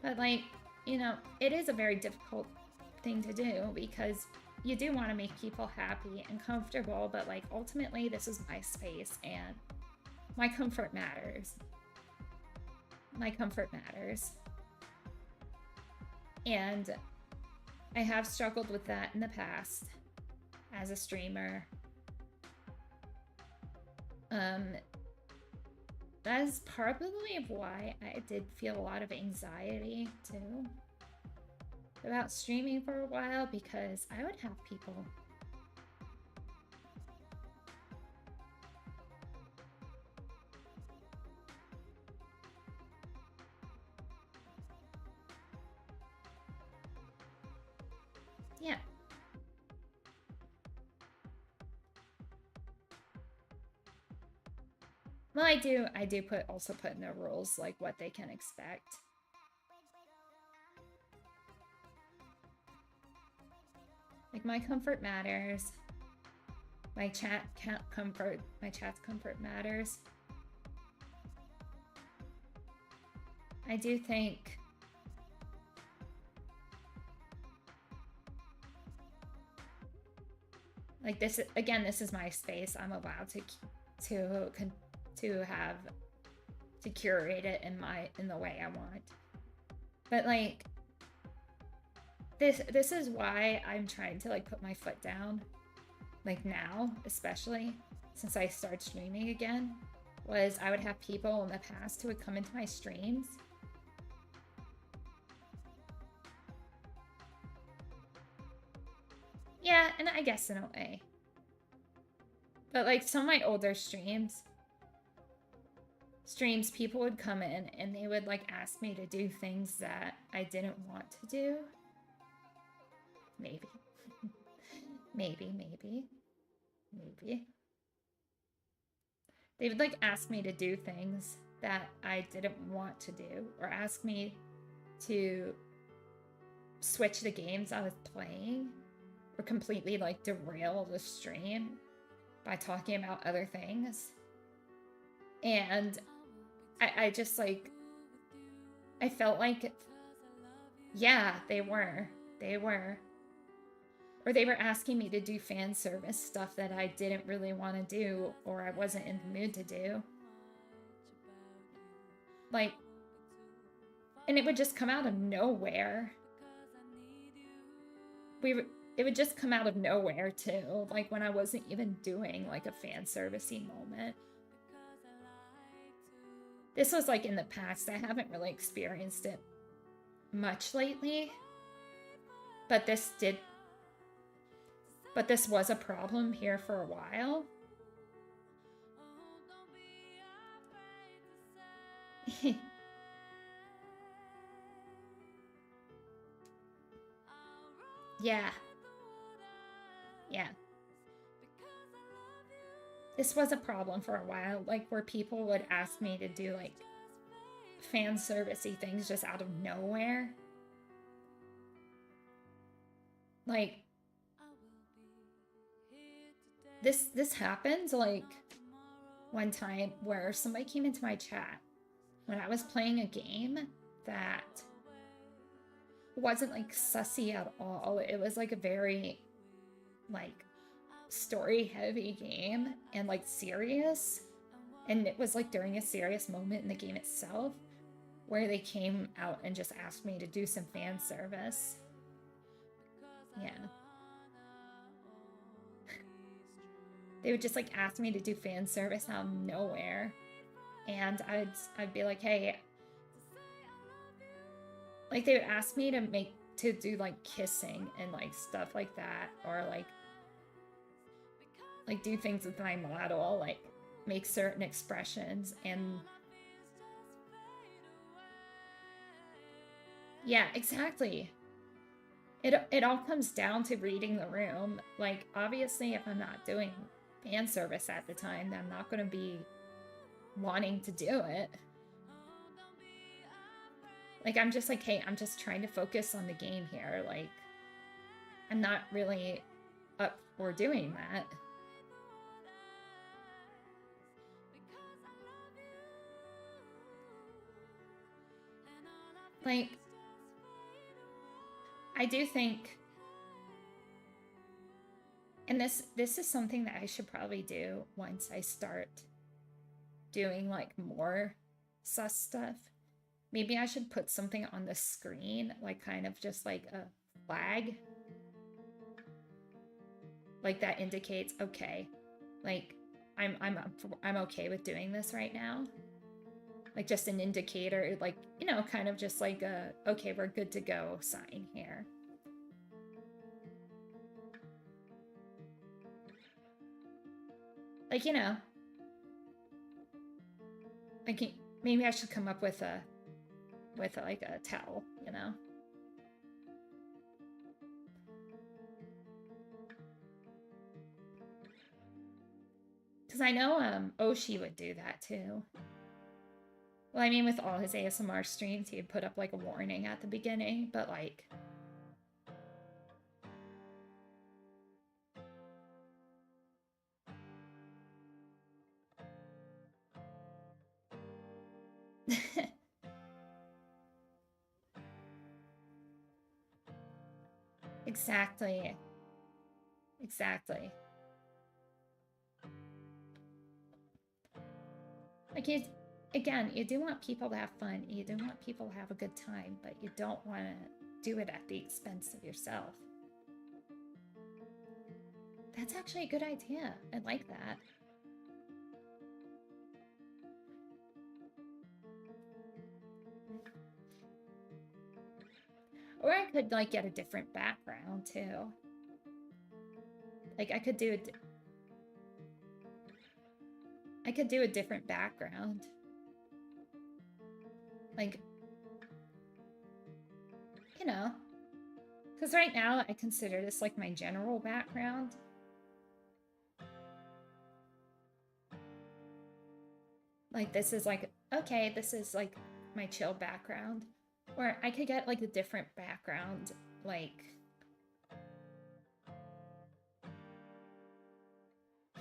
But like, you know, it is a very difficult thing to do, because you do want to make people happy and comfortable, but like, ultimately this is my space and my comfort matters. My comfort matters. And I have struggled with that in the past as a streamer. That is probably why I did feel a lot of anxiety too about streaming for a while, because I would have people yeah. Well, I do also put in the rules like what they can expect. Like, my comfort matters. My chat's comfort matters. I do think like this is my space. I'm allowed to have to curate it in the way I want. But like, this is why I'm trying to like put my foot down, like now, especially since I started streaming again, was I would have people in the past who would come into my streams yeah, and I guess in a way, but like some of my older streams people would come in and they would like ask me to do things that I didn't want to do. Maybe. maybe. They would like ask me to do things that I didn't want to do, or ask me to switch the games I was playing, or completely like derail the stream by talking about other things. And I just like, I felt like, yeah, they were. Or they were asking me to do fan service stuff that I didn't really want to do, or I wasn't in the mood to do. Like, and it would just come out of nowhere. It would just come out of nowhere too, like when I wasn't even doing like a fan servicey moment. This was like in the past. I haven't really experienced it much lately, but this was a problem here for a while. Yeah. this was a problem for a while, like where people would ask me to do like fan servicey things just out of nowhere. Like this happened like one time where somebody came into my chat when I was playing a game that wasn't like sussy at all. It was like a very like story heavy game and like serious, and it was like during a serious moment in the game itself where they came out and just asked me to do some fan service. Yeah. They would just like ask me to do fan service out of nowhere, and I'd be like, hey, like they would ask me to do like kissing and like stuff like that, or like do things with my model, like make certain expressions, and yeah, exactly. It all comes down to reading the room. Like obviously if I'm not doing fan service at the time, then I'm not going to be wanting to do it. Like I'm just like, hey, I'm just trying to focus on the game here. Like I'm not really up for doing that. Like I do think, and this is something that I should probably do once I start doing like more sus stuff. Maybe I should put something on the screen, like kind of just like a flag, like that indicates, okay, like I'm okay with doing this right now. Like just an indicator, like, you know, kind of just like a, okay, we're good to go sign here. Like, you know, like maybe I should come up with like a tell, you know. Because I know Oshi would do that too. Well, I mean, with all his ASMR streams, he'd put up like a warning at the beginning, but like... Exactly. Exactly. Like again, you do want people to have fun. You do want people to have a good time, but you don't want to do it at the expense of yourself. That's actually a good idea. I like that. Or I could like get a different background too. Like I could do a different background. Like, you know, because right now I consider this like my general background. Like this is like, okay, this is like my chill background. Or I could get like a different background, like...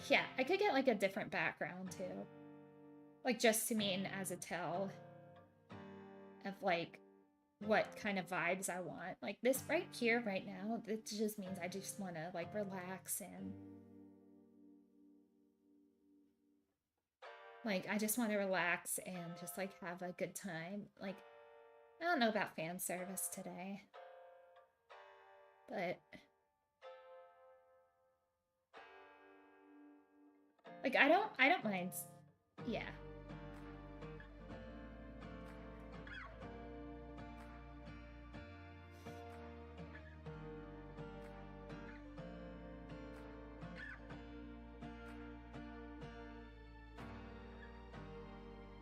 Yeah, I could get like a different background too. Like just to mean as a tell of like what kind of vibes I want. Like this right here, right now, it just means I just want to like relax and like I just want to relax and just like have a good time. Like I don't know about fan service today, but like I don't mind. Yeah.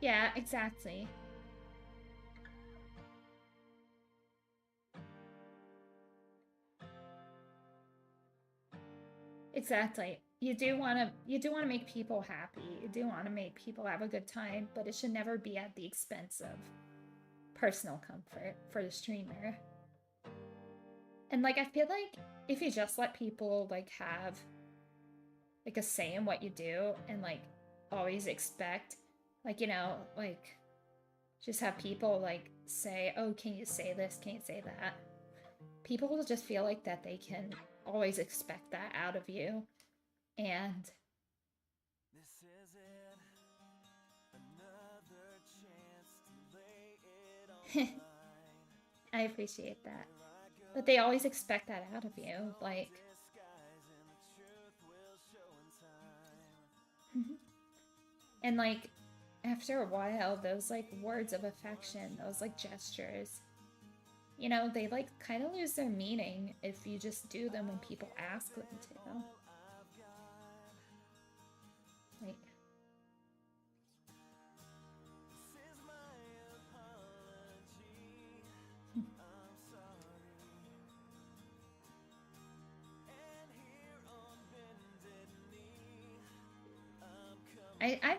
Yeah, exactly. Exactly. you do want to make people happy. You do want to make people have a good time, but it should never be at the expense of personal comfort for the streamer. And like I feel like if you just let people like have like a say in what you do and like always expect like like just have people like say, oh, can you say this, can you say that, people will just feel like that they can always expect that out of you. And I appreciate that, but they always expect that out of you, like and like after a while those like words of affection, those like gestures, they like kind of lose their meaning if you just do them when people ask them to. Like, I I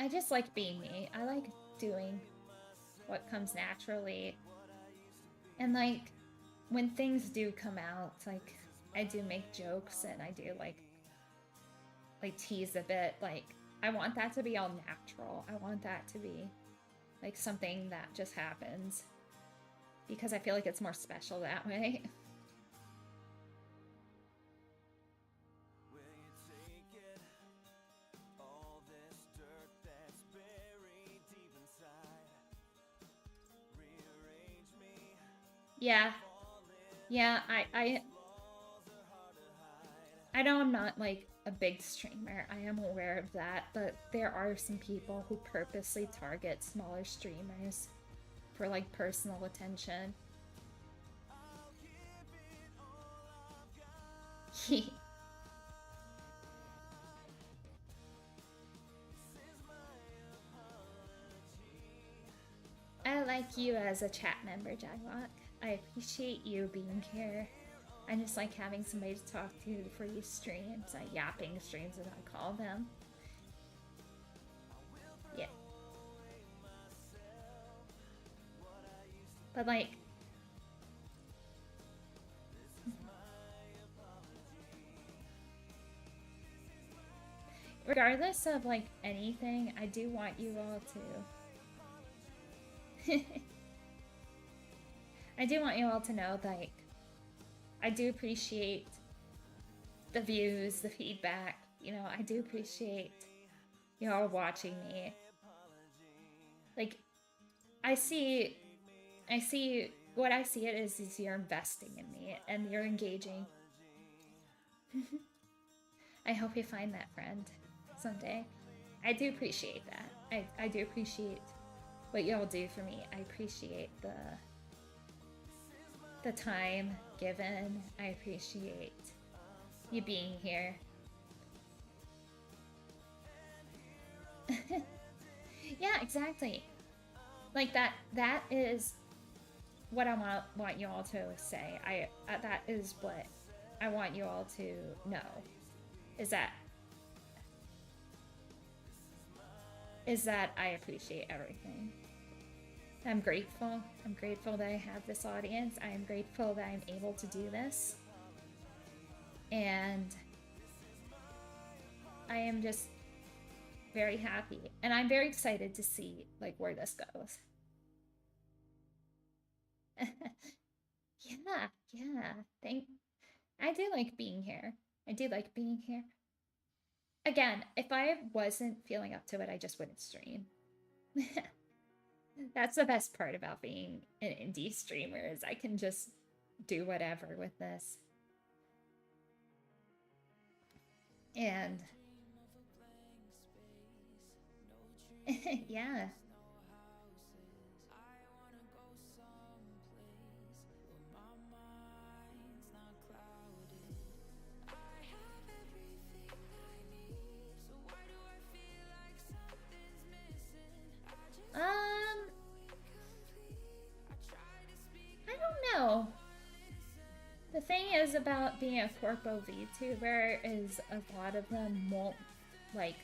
I just like being me. I like doing what comes naturally. And like when things do come out, like I do make jokes and I do like tease a bit. Like I want that to be all natural. I want that to be like something that just happens because I feel like it's more special that way. Yeah. Yeah, I know I'm not like a big streamer. I am aware of that, but there are some people who purposely target smaller streamers for like personal attention. I like you as a chat member, Jaguar. I appreciate you being here. I just like having somebody to talk to for these streams, like yapping streams as I call them. Yeah. But like, regardless of like anything, I do want you all to I do want you all to know like I do appreciate the views, the feedback. I do appreciate you all watching me. Like I see what I see it is you're investing in me and you're engaging. I hope you find that friend someday. I do appreciate that. I do appreciate what y'all do for me. I appreciate the time given. I appreciate you being here. Yeah, exactly. Like that is what I want you all to say. That is what I want you all to know. Is that I appreciate everything. I'm grateful. I'm grateful that I have this audience. I am grateful that I'm able to do this. And I am just very happy. And I'm very excited to see like where this goes. Yeah, yeah. I do like being here. I do like being here. Again, if I wasn't feeling up to it, I just wouldn't stream. That's the best part about being an indie streamer is I can just do whatever with this. And yeah. Um, I don't know. The thing is about being a corpo VTuber is a lot of them won't, like,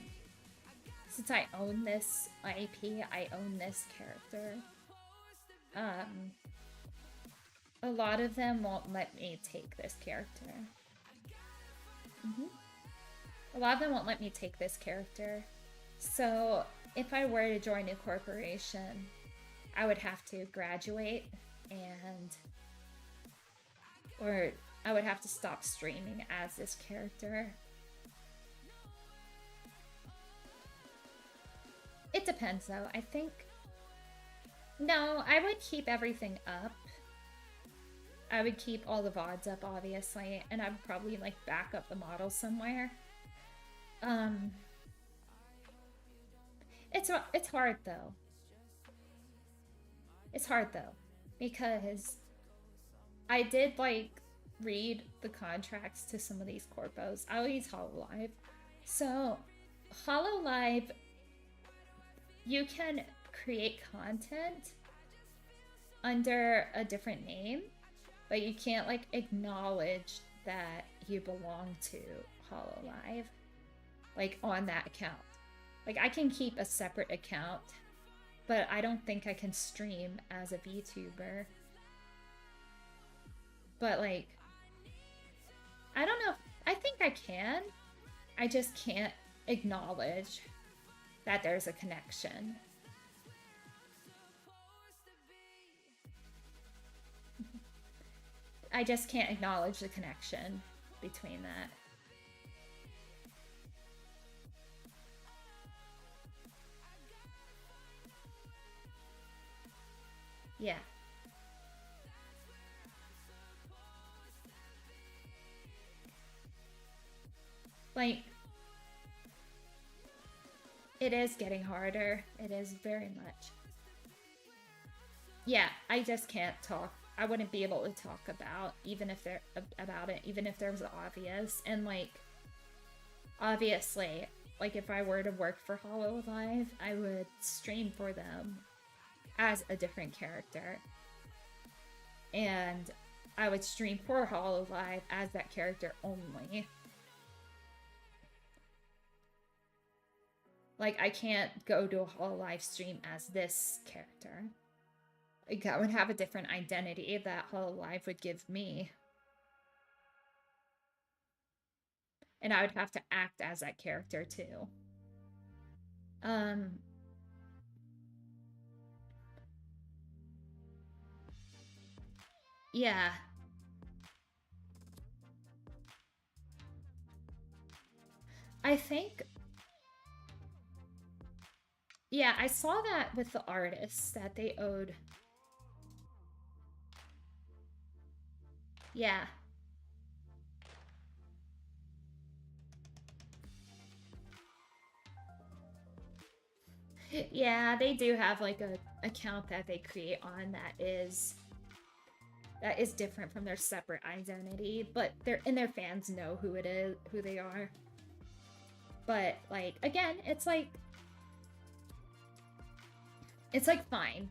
since I own this IP, I own this character, a lot of them won't let me take this character. A lot of them won't let me take this character. So if I were to join a corporation, I would have to graduate or I would have to stop streaming as this character. It depends though. I think, no, I would keep everything up. I would keep all the VODs up, obviously, and I'd probably like back up the model somewhere. It's hard though. It's hard though, because I did like read the contracts to some of these corpos. I'll use Hololive. So Hololive, you can create content under a different name, but you can't like acknowledge that you belong to Hololive, like on that account. Like I can keep a separate account, but I don't think I can stream as a VTuber. But like, I don't know. I think I can. I just can't acknowledge that there's a connection. I just can't acknowledge the connection between that. Yeah. Like, it is getting harder. It is very much. Yeah, I just can't talk. I wouldn't be able to talk about even if there was obvious. And like, obviously, like if I were to work for Hololive, I would stream for them as a different character, and I would stream for Hololive as that character only. Like, I can't go to a Hololive stream as this character. Like, I would have a different identity that Hololive would give me. And I would have to act as that character too. Yeah. I think... Yeah, I saw that with the artists, that they owed... Yeah. Yeah, they do have like a account that they create on that is different from their separate identity, but their fans know who it is, who they are. But like, again, it's like fine.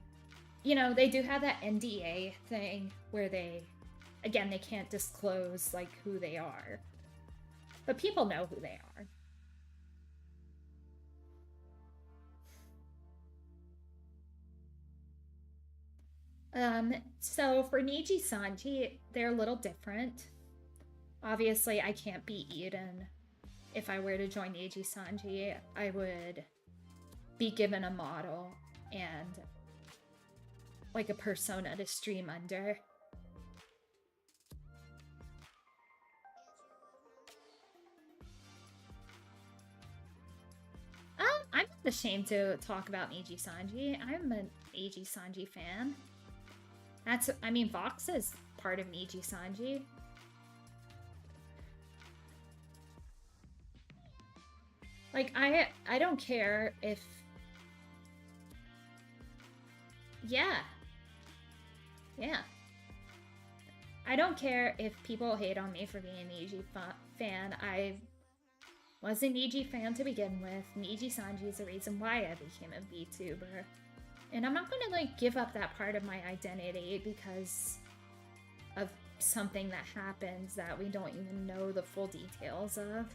You know, they do have that NDA thing where they can't disclose like who they are. But people know who they are. So for Niji Sanji, they're a little different. Obviously, I can't be Eden. If I were to join Niji Sanji, I would be given a model and like a persona to stream under. I'm not ashamed to talk about Niji Sanji. I'm an Niji Sanji fan. I mean, Vox is part of Niji Sanji. Like, I don't care if... Yeah. Yeah. I don't care if people hate on me for being a Niji fan. I was a Niji fan to begin with. Niji Sanji is the reason why I became a VTuber. And I'm not gonna, like, give up that part of my identity because of something that happens that we don't even know the full details of.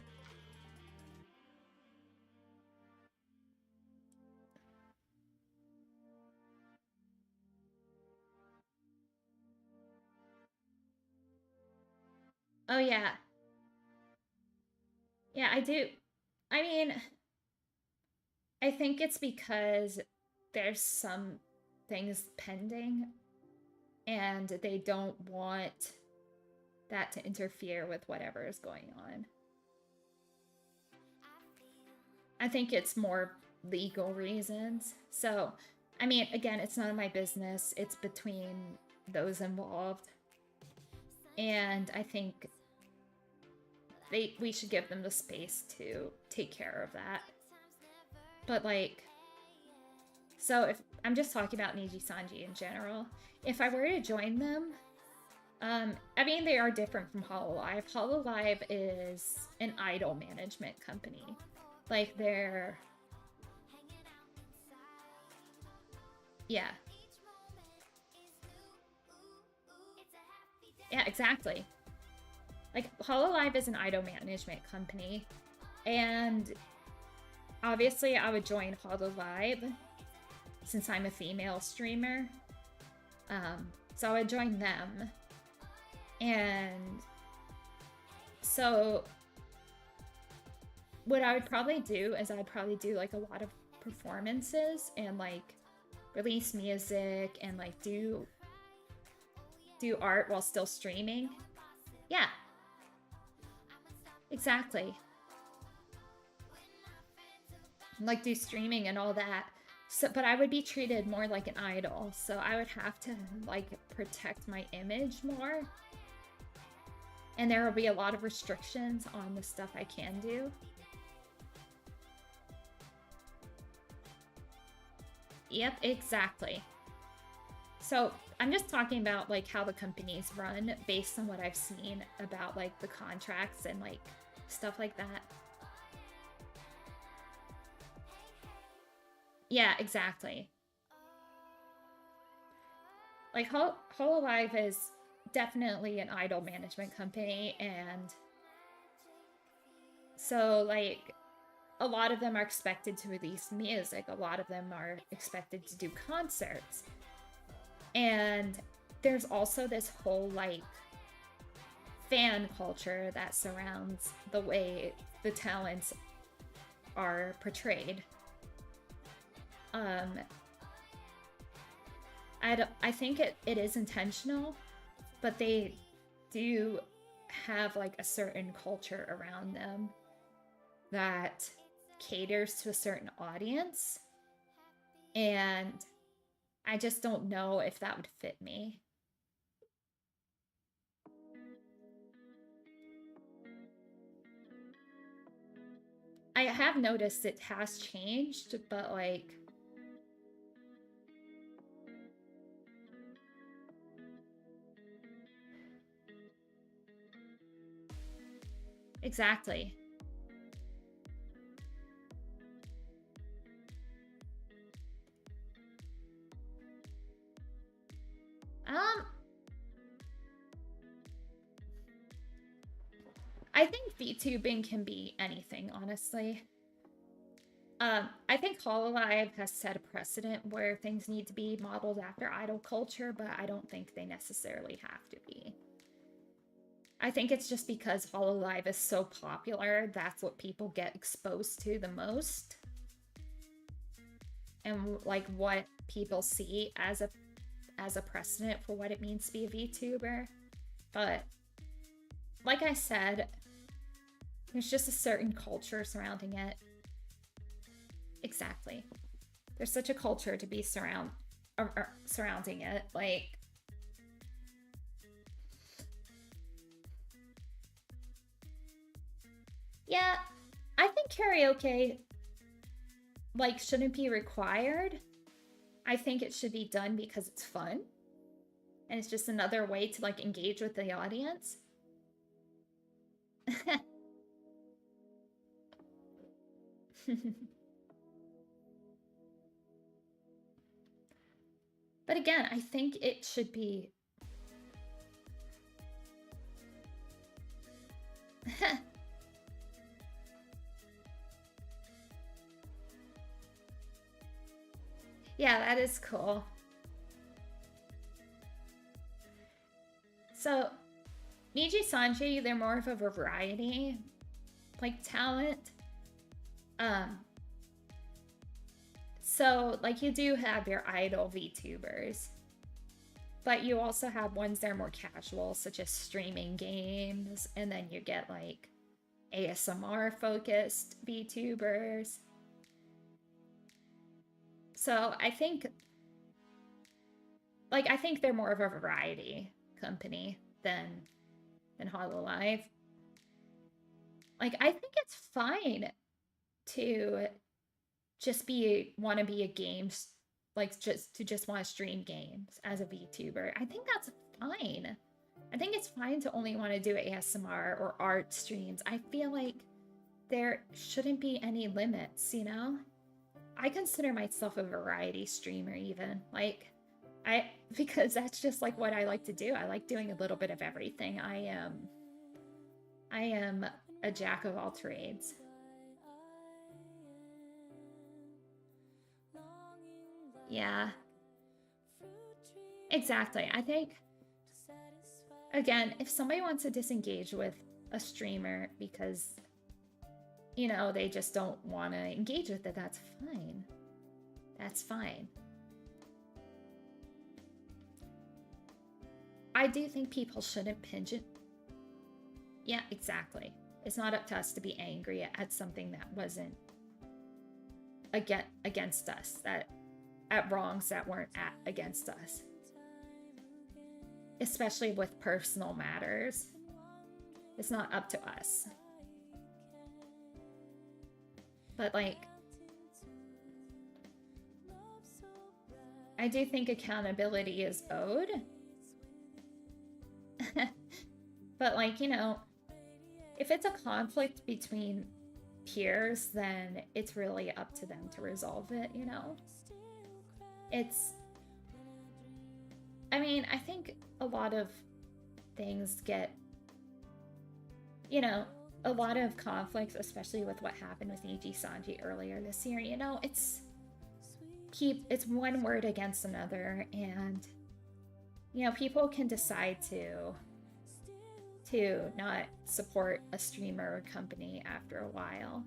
Oh yeah. Yeah, I do. I mean, I think it's because there's some things pending and they don't want that to interfere with whatever is going on. I think it's more legal reasons. So, I mean, again, it's none of my business. It's between those involved. And I think we should give them the space to take care of that. But like, so if I'm just talking about Niji Sanji in general, if I were to join them, I mean, they are different from Hololive. Hololive is an idol management company. Like, they're... Yeah. Yeah, exactly. Like, Hololive is an idol management company, and obviously I would join Hololive since I'm a female streamer. So I would join them. And so what I would probably do is I'd probably do like a lot of performances and like release music and like do art while still streaming. Yeah. Exactly. Like do streaming and all that. So, but I would be treated more like an idol. So I would have to like protect my image more. And there will be a lot of restrictions on the stuff I can do. Yep, exactly. So I'm just talking about like how the companies run based on what I've seen about like the contracts and like stuff like that. Yeah, exactly. Like Hololive is definitely an idol management company, and so like a lot of them are expected to release music, a lot of them are expected to do concerts. And there's also this whole like fan culture that surrounds the way the talents are portrayed. I think it is intentional, but they do have like a certain culture around them that caters to a certain audience, and I just don't know if that would fit me. I have noticed it has changed, but like exactly. I think VTubing can be anything, honestly. I think Hololive has set a precedent where things need to be modeled after idol culture, but I don't think they necessarily have to be. I think it's just because Hololive is so popular, that's what people get exposed to the most. And like what people see as a precedent for what it means to be a VTuber. But like I said, there's just a certain culture surrounding it. Exactly. There's such a culture to be surrounding it. Like, yeah, I think karaoke like shouldn't be required. I think it should be done because it's fun. And it's just another way to like engage with the audience. But again, I think it should be Yeah, that is cool. So, Miji Sanji, they're more of a variety, like, talent. Um, so, like, you do have your idol VTubers, but you also have ones that are more casual, such as streaming games, and then you get, like, ASMR focused VTubers. So I think they're more of a variety company than Hololive. Like, I think it's fine to just want to be a games, like, just want to stream games as a VTuber. I think that's fine. I think it's fine to only want to do ASMR or art streams. I feel like there shouldn't be any limits, you know? I consider myself a variety streamer even. Like, because that's just like what I like to do. I like doing a little bit of everything. I am a jack of all trades. Yeah. Exactly. I think, again, if somebody wants to disengage with a streamer because, they just don't want to engage with it, that's fine. That's fine. I do think people shouldn't pinch it. Yeah, exactly. It's not up to us to be angry at something that wasn't against us, that at wrongs that weren't against us. Especially with personal matters. It's not up to us. But, like, I do think accountability is owed. But, like, if it's a conflict between peers, then it's really up to them to resolve it, I think a lot of things get, a lot of conflicts, especially with what happened with Niji Sanji earlier this year, it's one word against another, and, people can decide to not support a streamer or company after a while.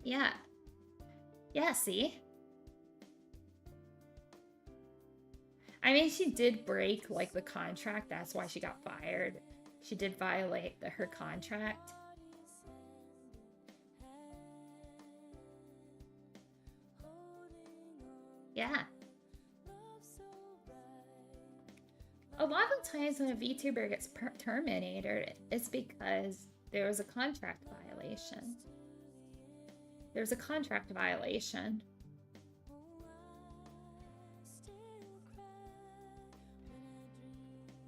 Yeah. Yeah, see? She did break, like, the contract. That's why she got fired. She did violate her contract. Yeah. A lot of times when a VTuber gets terminated, it's because there was a contract violation. There's a contract violation.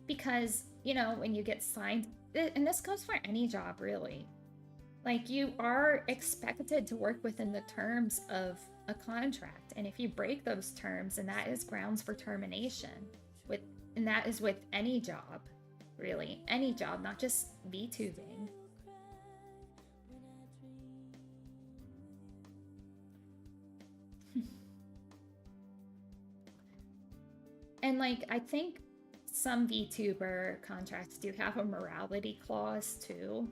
Because, when you get signed, and this goes for any job, really. Like, you are expected to work within the terms of a contract. And if you break those terms, and that is grounds for termination. And that is with any job, really. Any job, not just VTubing. And, like, I think some VTuber contracts do have a morality clause too,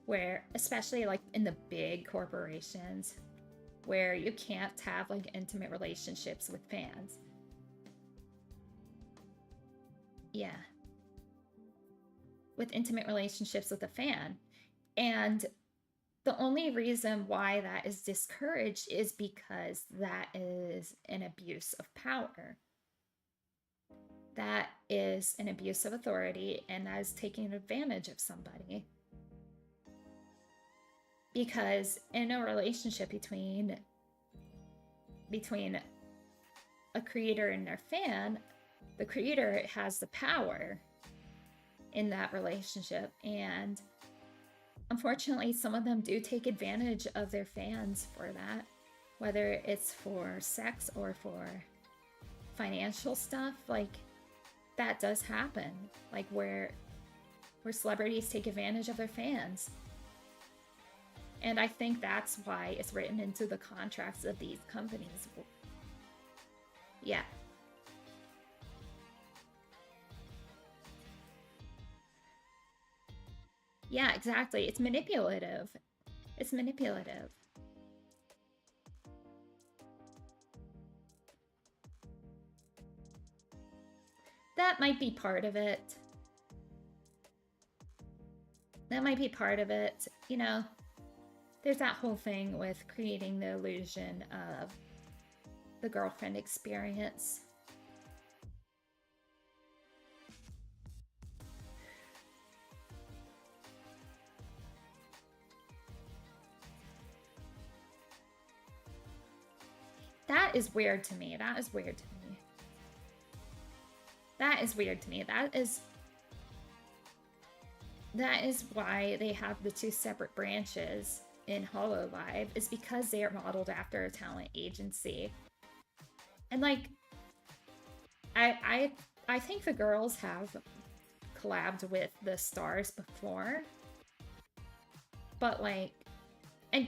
where, especially like in the big corporations, where you can't have like intimate relationships with fans. Yeah. With intimate relationships with a fan. And the only reason why that is discouraged is because that is an abuse of power. That is an abuse of authority, and that is taking advantage of somebody. Because in a relationship between a creator and their fan, the creator has the power in that relationship, and unfortunately some of them do take advantage of their fans for that. whether it's for sex or for financial stuff, like that does happen, like where celebrities take advantage of their fans. And I think that's why it's written into the contracts of these companies. Yeah. Yeah, exactly. It's manipulative. It's manipulative. That might be part of it. That might be part of it. You know, there's that whole thing with creating the illusion of the girlfriend experience. That is weird to me. That is weird to me. That is weird to me. That is why they have the two separate branches in Hololive, is because they are modeled after a talent agency. And like I think the girls have collabed with the stars before. But like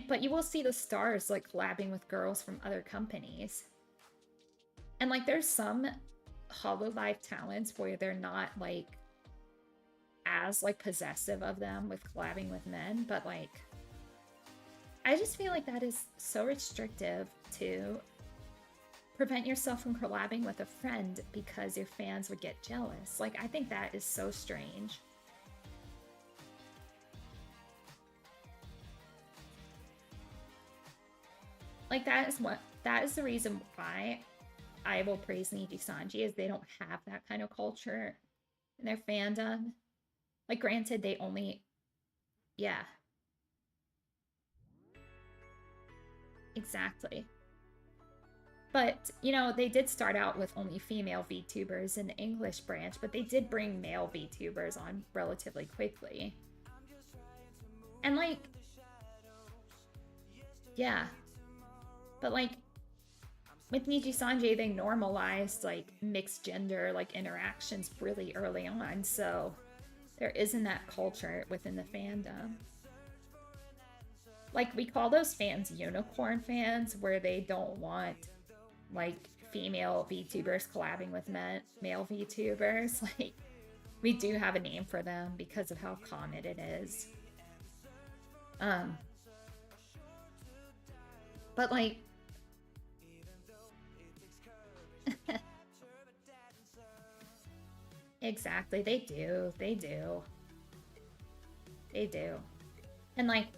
but you will see the stars like collabing with girls from other companies. And like there's some Hololive talents where they're not like as like possessive of them with collabing with men, but like I just feel like that is so restrictive to prevent yourself from collabing with a friend because your fans would get jealous. Like I think that is so strange. Like that is the reason why I will praise Niji Sanji, is they don't have that kind of culture in their fandom. Like granted, they only, yeah. Exactly. But, you know, they did start out with only female VTubers in the English branch, but they did bring male VTubers on relatively quickly. And like, yeah. But like, with Niji Sanji, they normalized like mixed gender like interactions really early on, so there isn't that culture within the fandom. Like we call those fans unicorn fans, where they don't want like female VTubers collabing with male VTubers. Like we do have a name for them because of how common it is. But like exactly, they do. They do. They do. And like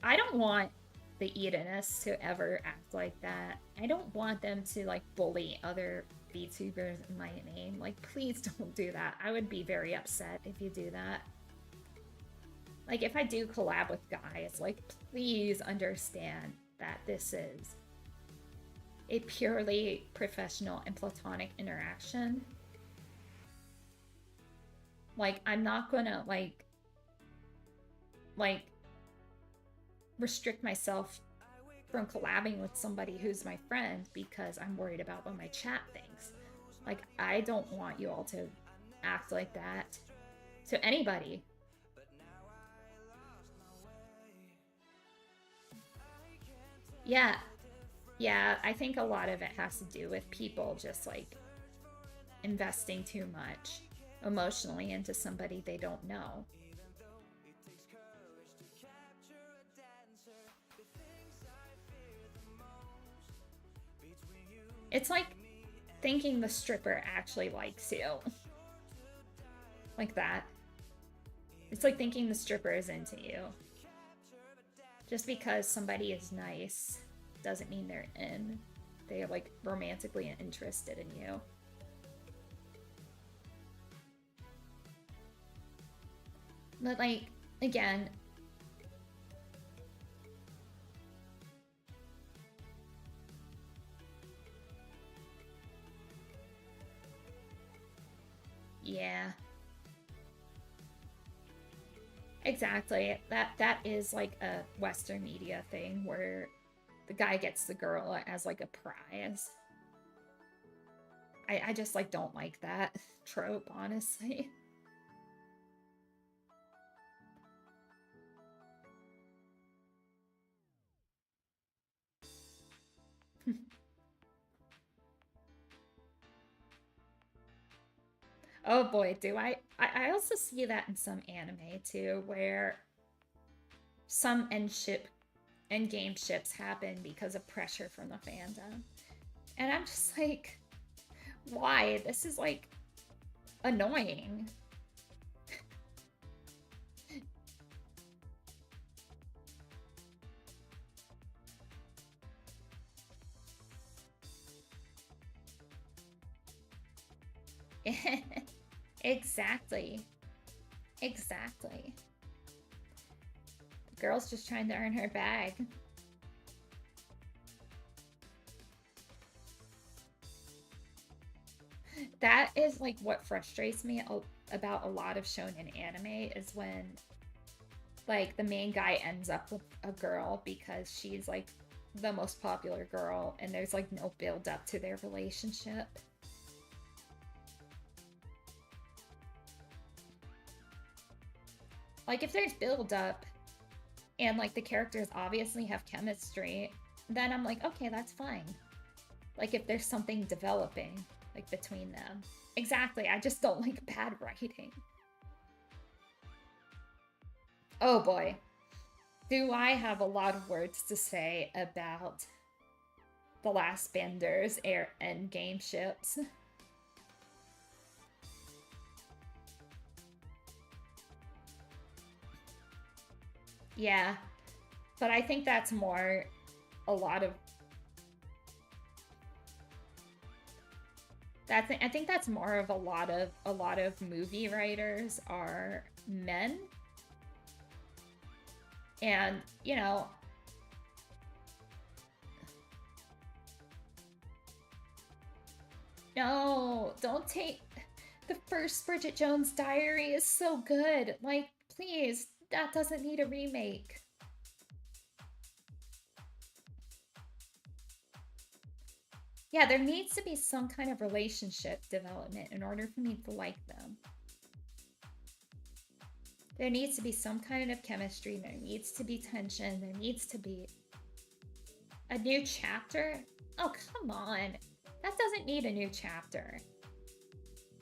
I don't want the Edenists to ever act like that. I don't want them to like bully other VTubers in my name. Like please don't do that. I would be very upset if you do that. Like if I do collab with guys, like please understand that this is a purely professional and platonic interaction. Like I'm not gonna like restrict myself from collabing with somebody who's my friend because I'm worried about what my chat thinks. Like I don't want you all to act like that to anybody. Yeah. Yeah, I think a lot of it has to do with people just like investing too much emotionally into somebody they don't know. It's like thinking the stripper actually likes you. Like that. It's like thinking the stripper is into you. Just because somebody is nice doesn't mean they're in. They're like romantically interested in you. But like, again, yeah. Exactly. That is like a Western media thing where the guy gets the girl as like a prize. I just like don't like that trope, honestly. Oh boy, do I also see that in some anime too, where some end game ships happen because of pressure from the fandom. And I'm just like, why? This is like annoying. Exactly. Exactly. The girl's just trying to earn her bag. That is like what frustrates me about a lot of shonen anime is when like the main guy ends up with a girl because she's like the most popular girl and there's like no build up to their relationship. Like if there's build up and like the characters obviously have chemistry, then I'm like, okay, that's fine. Like if there's something developing like between them. Exactly. I just don't like bad writing. Oh boy. Do I have a lot of words to say about the last Bender's air and game ships? Yeah. But I think that's more a lot of I think that's more of a lot of movie writers are men. And, you know, no, don't take the first Bridget Jones Diary is so good. Like, please, that doesn't need a remake. Yeah, there needs to be some kind of relationship development in order for me to like them. There needs to be some kind of chemistry, there needs to be tension, there needs to be a new chapter. Oh, come on. That doesn't need a new chapter.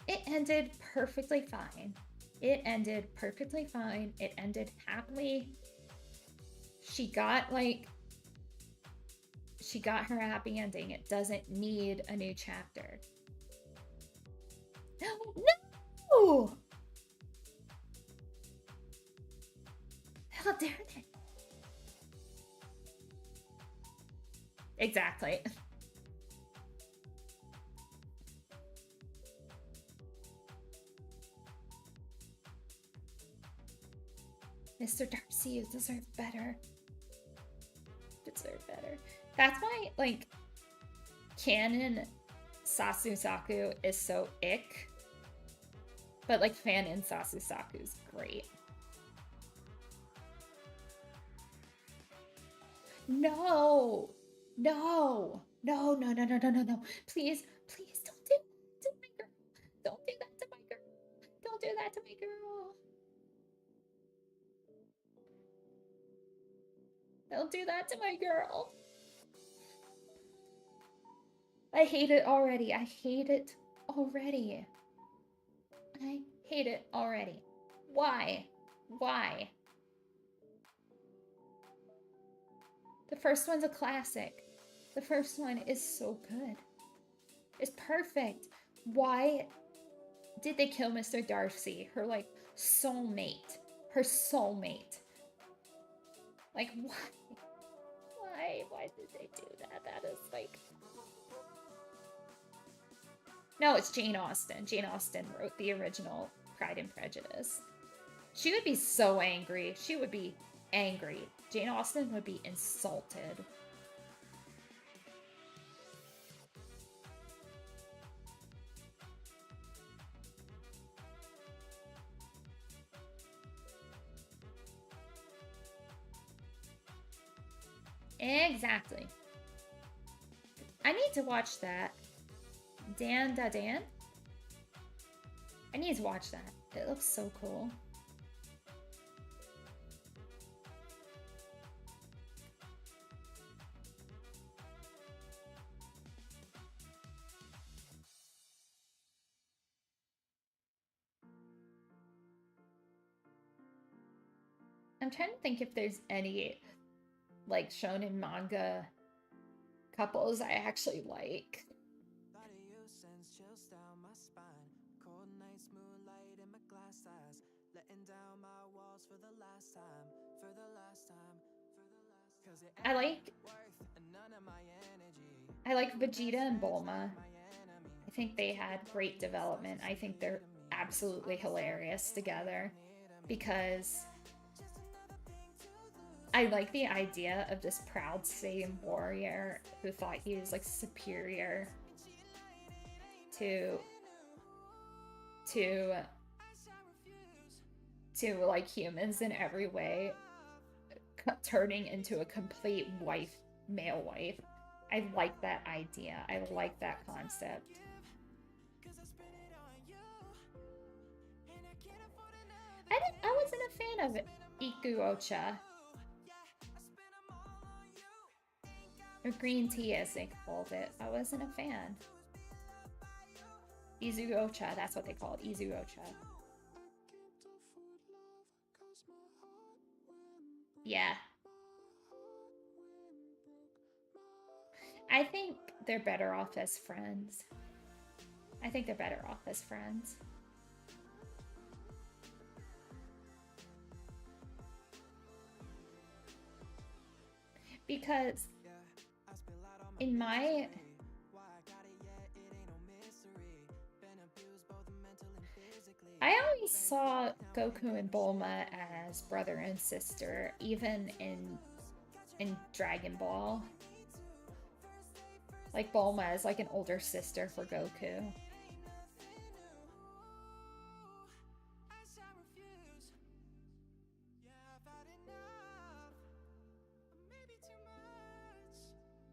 It ended perfectly fine. It ended perfectly fine. It ended happily. She got her happy ending. It doesn't need a new chapter. No! How dare they? Exactly. Mr. Darcy, you deserve better. Deserve better. That's why, like, canon Sasusaku is so ick. But, like, fanon Sasusaku is great. No! No! No, no, no, no, no, no, no. Please, please don't do that to my girl. Don't do that to my girl. Don't do that to my girl. Don't do that to my girl. I hate it already. I hate it already. I hate it already. Why? Why? The first one's a classic. The first one is so good. It's perfect. Why did they kill Mr. Darcy? Her, like, soulmate. Her soulmate. Like, why? Why? Why did they do that? That is, like... No, it's Jane Austen. Jane Austen wrote the original Pride and Prejudice. She would be so angry. She would be angry. Jane Austen would be insulted. Exactly. I need to watch that. Dan Da Dan? I need to watch that. It looks so cool. I'm trying to think if there's any like shonen manga couples I actually like. I like Vegeta and Bulma. I think they had great development. I think they're absolutely hilarious together because I like the idea of this proud Saiyan warrior who thought he was like superior to to like humans in every way, turning into a complete male wife. I like that idea. I like that concept. I wasn't a fan of Ikuocha. Or green tea as they called it. I wasn't a fan. Izuocha, that's what they call it. Izuocha. Yeah. I think they're better off as friends. I think they're better off as friends. Because in my I always saw Goku and Bulma as brother and sister, even in Dragon Ball. Like Bulma is like an older sister for Goku.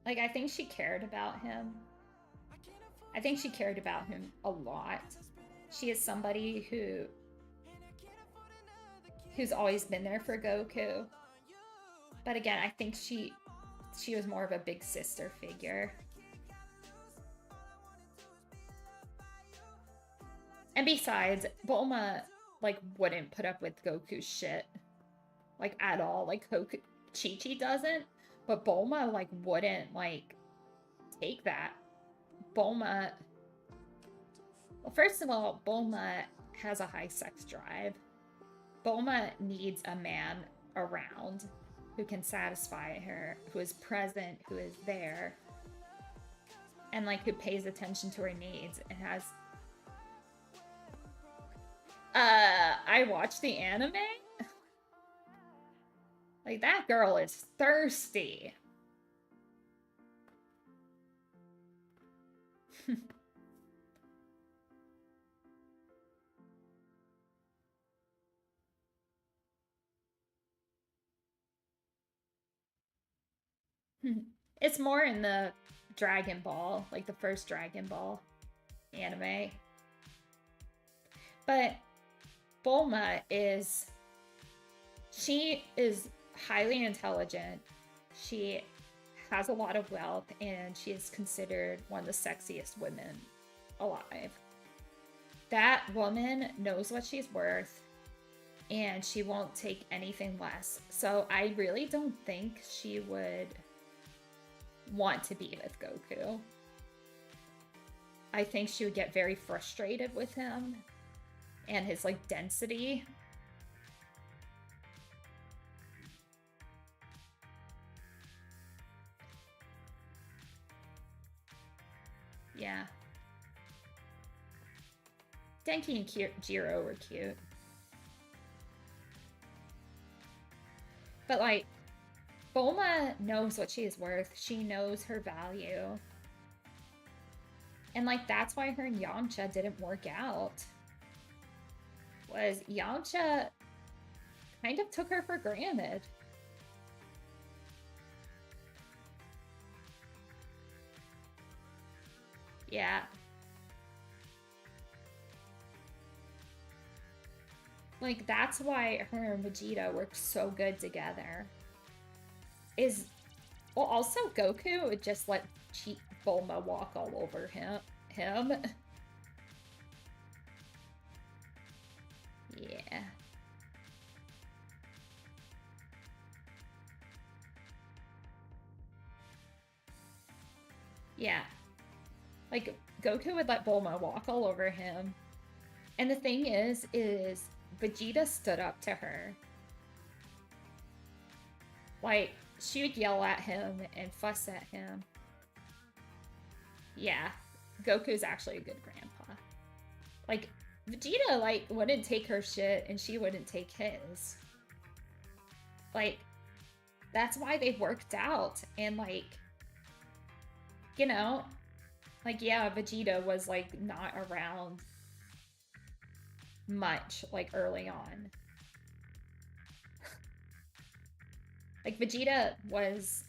Like I think she cared about him. I think she cared about him a lot. She is somebody who's always been there for Goku. But again, I think she was more of a big sister figure. And besides, Bulma like wouldn't put up with Goku's shit. Like at all. Like Chi-Chi doesn't, but Bulma like wouldn't like take that. Bulma, well, first of all, Bulma has a high sex drive. Bulma needs a man around who can satisfy her, who is present, who is there, and like who pays attention to her needs and has. I watched the anime. Like that girl is thirsty. It's more in the Dragon Ball, like the first Dragon Ball anime. But Bulma she is highly intelligent. She has a lot of wealth, and she is considered one of the sexiest women alive. That woman knows what she's worth, and she won't take anything less. So I really don't think she would want to be with Goku. I think she would get very frustrated with him and his like density. Yeah. Denki and Jiro were cute. But like, Bulma knows what she is worth. She knows her value. And like, that's why her and Yamcha didn't work out. Was Yamcha kind of took her for granted. Yeah. Like, that's why her and Vegeta work so good together. Is, well, also Goku would just let cheap Bulma walk all over him. Yeah. Yeah. Like, Goku would let Bulma walk all over him. And the thing is Vegeta stood up to her. Like, she would yell at him and fuss at him. Yeah, Goku's actually a good grandpa. Like, Vegeta, like, wouldn't take her shit and she wouldn't take his. Like, that's why they worked out. And, like, you know, like, yeah, Vegeta was, like, not around much, like, early on. Like, Vegeta was,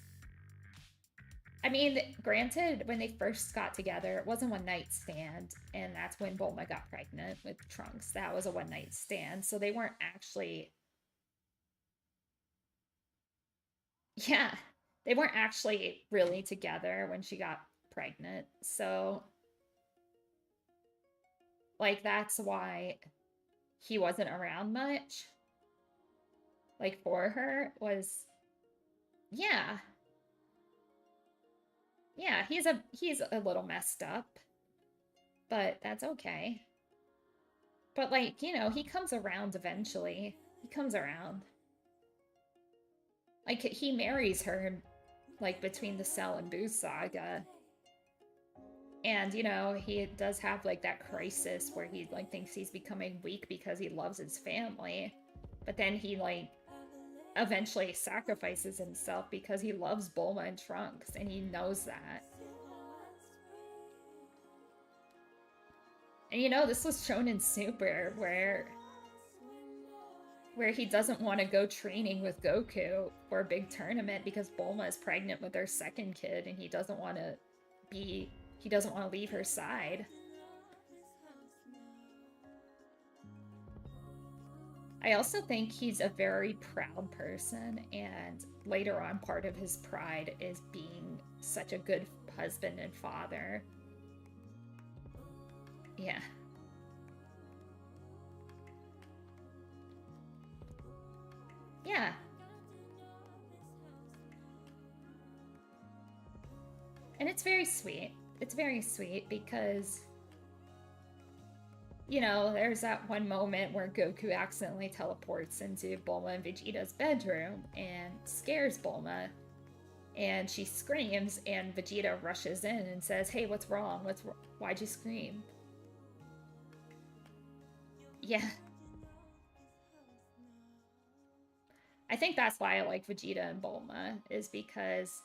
I mean, granted, when they first got together, it was a one night stand, and that's when Bulma got pregnant with Trunks. That was a one night stand, so they weren't actually, yeah, they weren't actually really together when she got pregnant. So, like, that's why he wasn't around much, like, for her, was, yeah, yeah, he's a little messed up, but that's okay. But, like, he comes around eventually. He comes around. Like, he marries her, like, between the Cell and Boo saga. And, he does have, like, that crisis where he, like, thinks he's becoming weak because he loves his family. But then he, like, eventually sacrifices himself because he loves Bulma and Trunks, and he knows that. And, this was shown in Super, where he doesn't want to go training with Goku for a big tournament because Bulma is pregnant with their second kid and he doesn't want to leave her side. I also think he's a very proud person, and later on part of his pride is being such a good husband and father. Yeah. Yeah. And it's very sweet. It's very sweet because, there's that one moment where Goku accidentally teleports into Bulma and Vegeta's bedroom and scares Bulma. And she screams, and Vegeta rushes in and says, "Hey, what's wrong? Why'd you scream?" Yeah. I think that's why I like Vegeta and Bulma, is because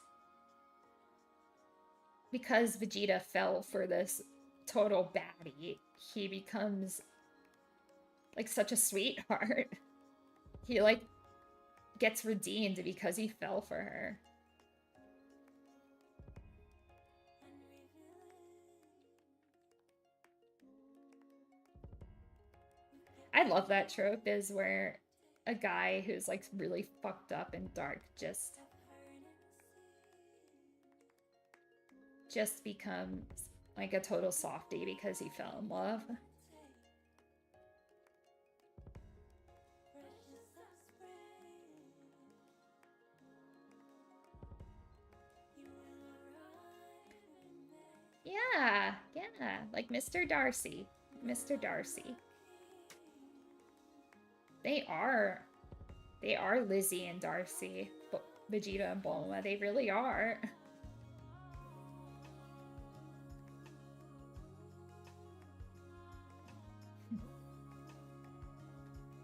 Vegeta fell for this total baddie. He becomes, like, such a sweetheart. He, like, gets redeemed because he fell for her. I love that trope, is where a guy who's, like, really fucked up and dark just becomes, like, a total softie because he fell in love. Yeah, yeah, like Mr. Darcy. Mr. Darcy. They are. They are Lizzie and Darcy. Vegeta and Bulma. They really are.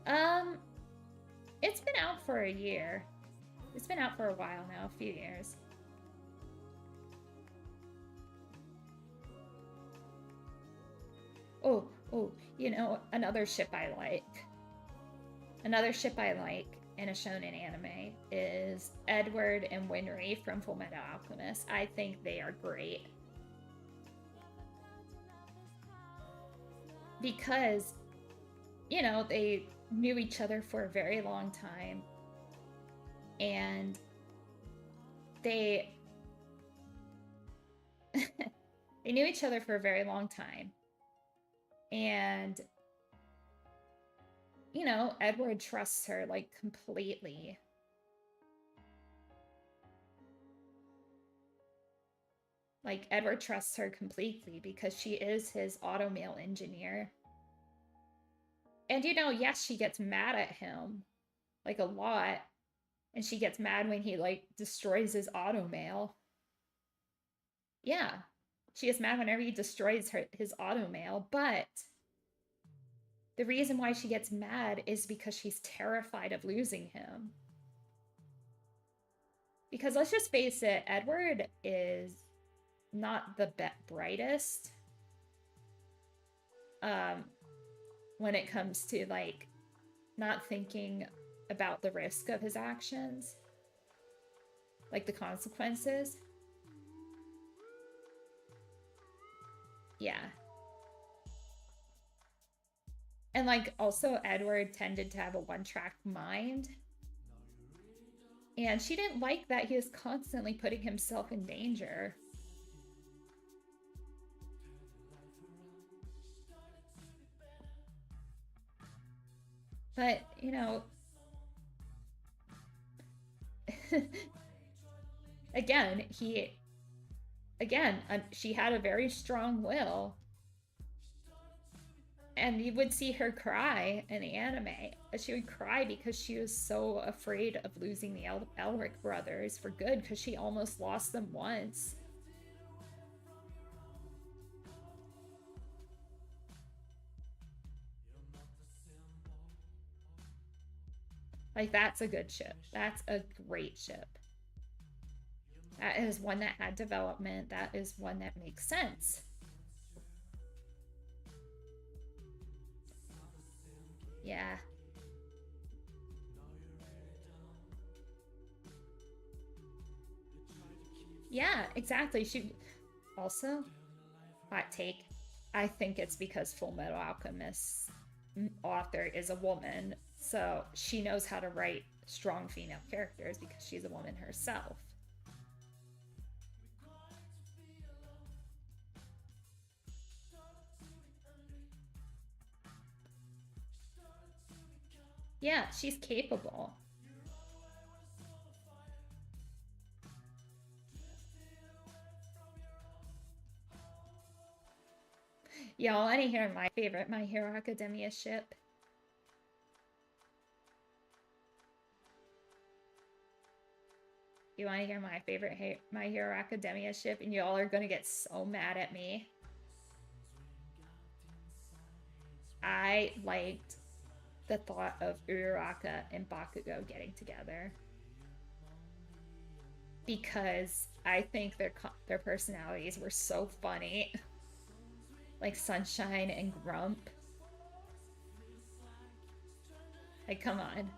Um, it's been out for a year. It's been out for a while now, a few years. Oh, another ship I like. Another ship I like in a shonen anime is Edward and Winry from Fullmetal Alchemist. I think they are great. because, you know, they knew each other for a very long time, and they they knew each other for a very long time. And, you know, Edward trusts her like completely. Like, Edward trusts her completely because she is his automail engineer. And, you know, yes, she gets mad at him, like, a lot. And she gets mad when he, like, destroys his automail. Yeah, she gets mad whenever he destroys his automail. But the reason why she gets mad is because she's terrified of losing him. Because let's just face it, Edward is not the brightest when it comes to, like, not thinking about the risk of his actions, like the consequences. Yeah. And, like, also Edward tended to have a one-track mind. And she didn't like that he was constantly putting himself in danger. But, you know, again, she had a very strong will. And you would see her cry in the anime. She would cry because she was so afraid of losing the Elric brothers for good, because she almost lost them once. Like, that's a good ship. That's a great ship. That is one that had development. That is one that makes sense. Yeah. Yeah, exactly. She also, hot take, I think it's because Full Metal Alchemist author is a woman, so she knows how to write strong female characters because she's a woman herself. Yeah, she's capable. Y'all want to hear my favorite My Hero Academia ship? You want to hear my favorite My Hero Academia ship? And y'all are going to get so mad at me. I liked the thought of Uraraka and Bakugo getting together, because I think their personalities were so funny. Like Sunshine and Grump. Like, come on.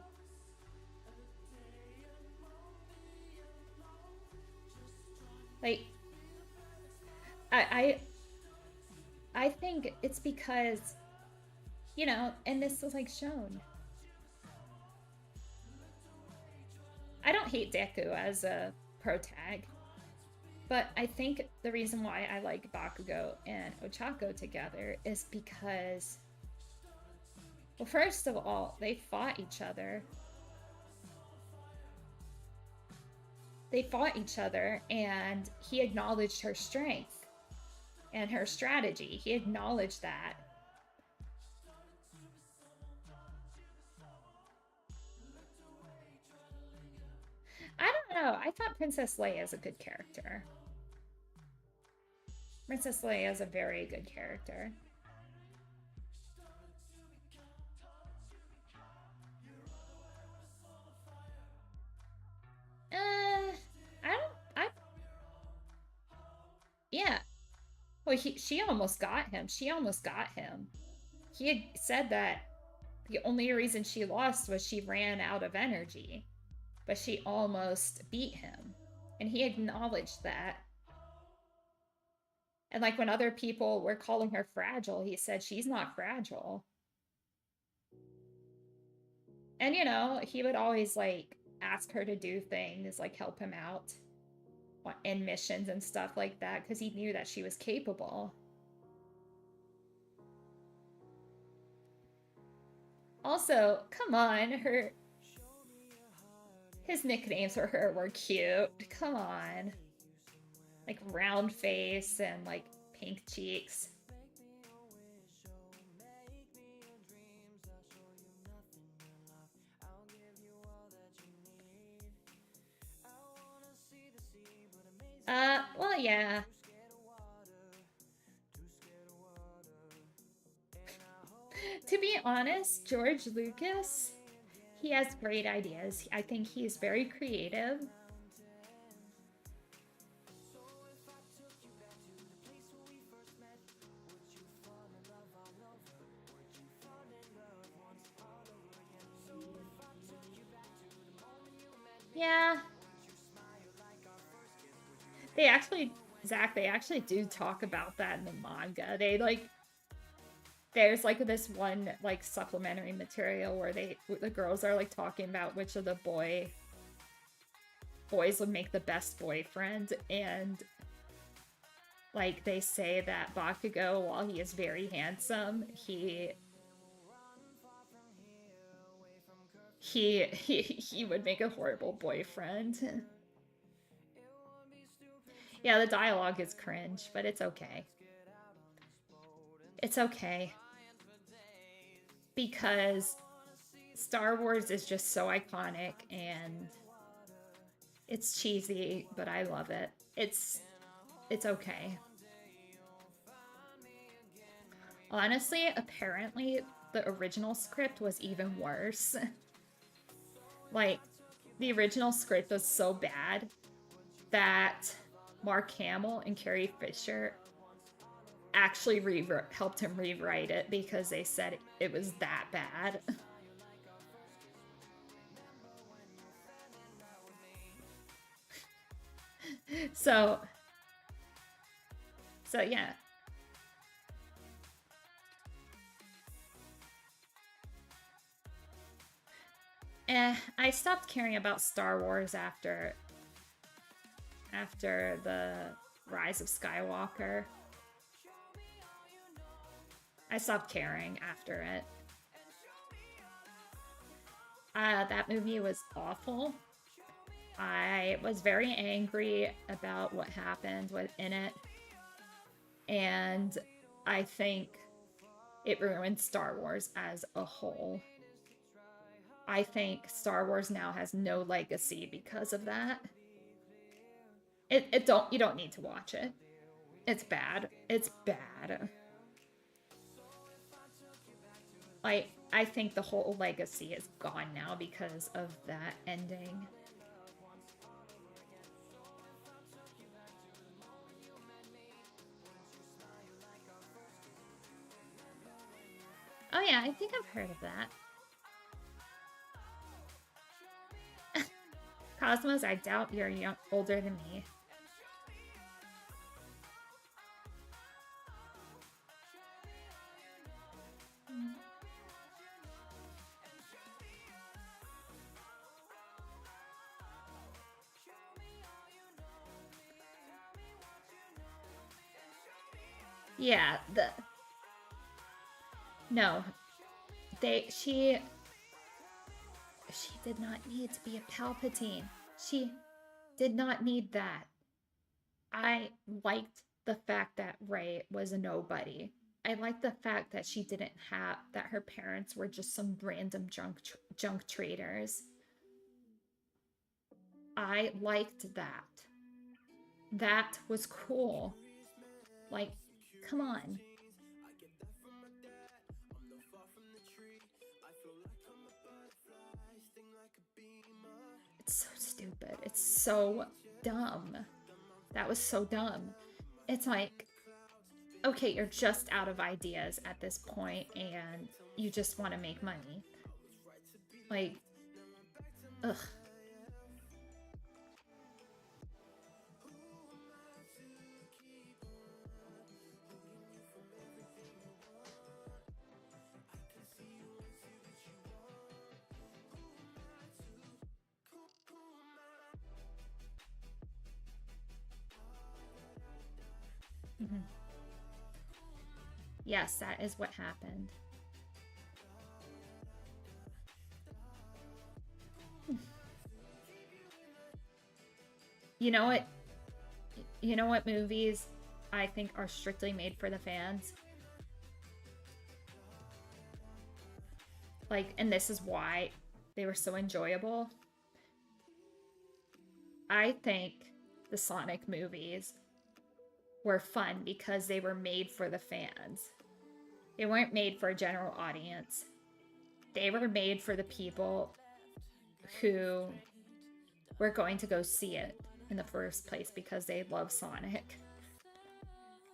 Like, I I think it's because, you know, and this was like shown. I don't hate Deku as a protag, but I think the reason why I like Bakugo and Ochako together is because, well, first of all, they fought each other. They fought each other, and he acknowledged her strength and her strategy. He acknowledged that. I don't know. I thought Princess Leia is a good character. Princess Leia is a very good character. I don't. I Yeah. Well, she almost got him. She almost got him. He had said that the only reason she lost was she ran out of energy, but she almost beat him, and he acknowledged that. And like when other people were calling her fragile, he said she's not fragile. And you know, he would always like ask her to do things, like help him out in missions and stuff like that because he knew that she was capable. Also, come on, his nicknames for her were cute. Come on. Like round face and like pink cheeks. Well, yeah. To be honest, George Lucas, he has great ideas. I think he's very creative. Yeah. They actually, Zach, they actually do talk about that in the manga. They like, there's like this one like supplementary material where the girls are like talking about which of the boys would make the best boyfriend, and like they say that Bakugo, while he is very handsome, he would make a horrible boyfriend. Yeah, the dialogue is cringe, but it's okay. It's okay because Star Wars is just so iconic and it's cheesy, but I love it. It's okay. Honestly, apparently the original script was even worse. Like the original script was so bad that Mark Hamill and Carrie Fisher actually helped him rewrite it because they said it was that bad. so so yeah. I stopped caring about Star Wars after the Rise of Skywalker. I stopped caring after it. That movie was awful. I was very angry about what happened in it, and I think it ruined Star Wars as a whole. I think Star Wars now has no legacy because of that. You don't need to watch it. It's bad. It's bad. I think the whole legacy is gone now because of that ending. Oh yeah, I think I've heard of that. Cosmos, I doubt you're older than me. Yeah, no, she did not need to be a Palpatine. She did not need that. I liked the fact that Rey was a nobody. I liked the fact that she didn't have that her parents were just some random junk traders. I liked that. That was cool. Like, come on. It's so stupid. It's so dumb. That was so dumb. It's like, okay, you're just out of ideas at this point and you just want to make money. Like, ugh. Mhm. Yes, that is what happened. You know what? You know what movies I think are strictly made for the fans? Like, and this is why they were so enjoyable. I think the Sonic movies were fun because they were made for the fans. They weren't made for a general audience. They were made for the people who were going to go see it in the first place because they love Sonic.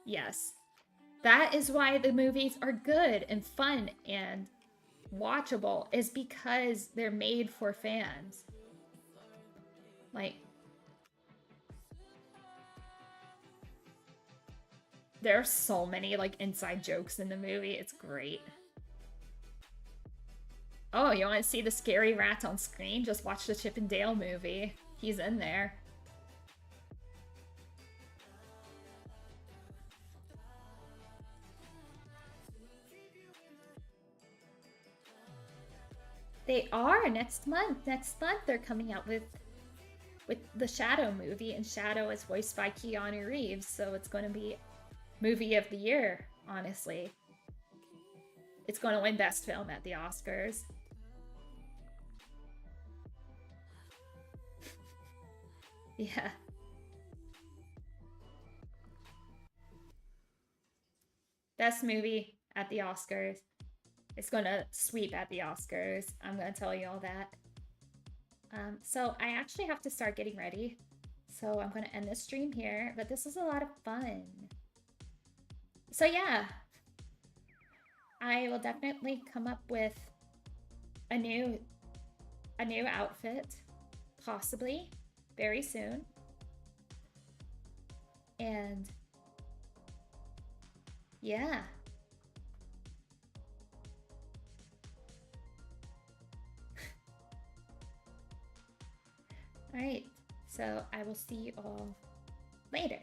Yes. That is why the movies are good and fun and watchable, is because they're made for fans. Like, there are so many like inside jokes in the movie. It's great. Oh, you want to see the scary rat on screen? Just watch the Chip and Dale movie. He's in there. They are next month. Next month they're coming out with the Shadow movie, and Shadow is voiced by Keanu Reeves, so it's going to be movie of the year, honestly. It's going to win Best Film at the Oscars. Yeah. Best movie at the Oscars. It's going to sweep at the Oscars. I'm going to tell you all that. So I actually have to start getting ready. So I'm going to end this stream here, but this was a lot of fun. So yeah, I will definitely come up with a new outfit, possibly very soon. And yeah. All right. So I will see you all later.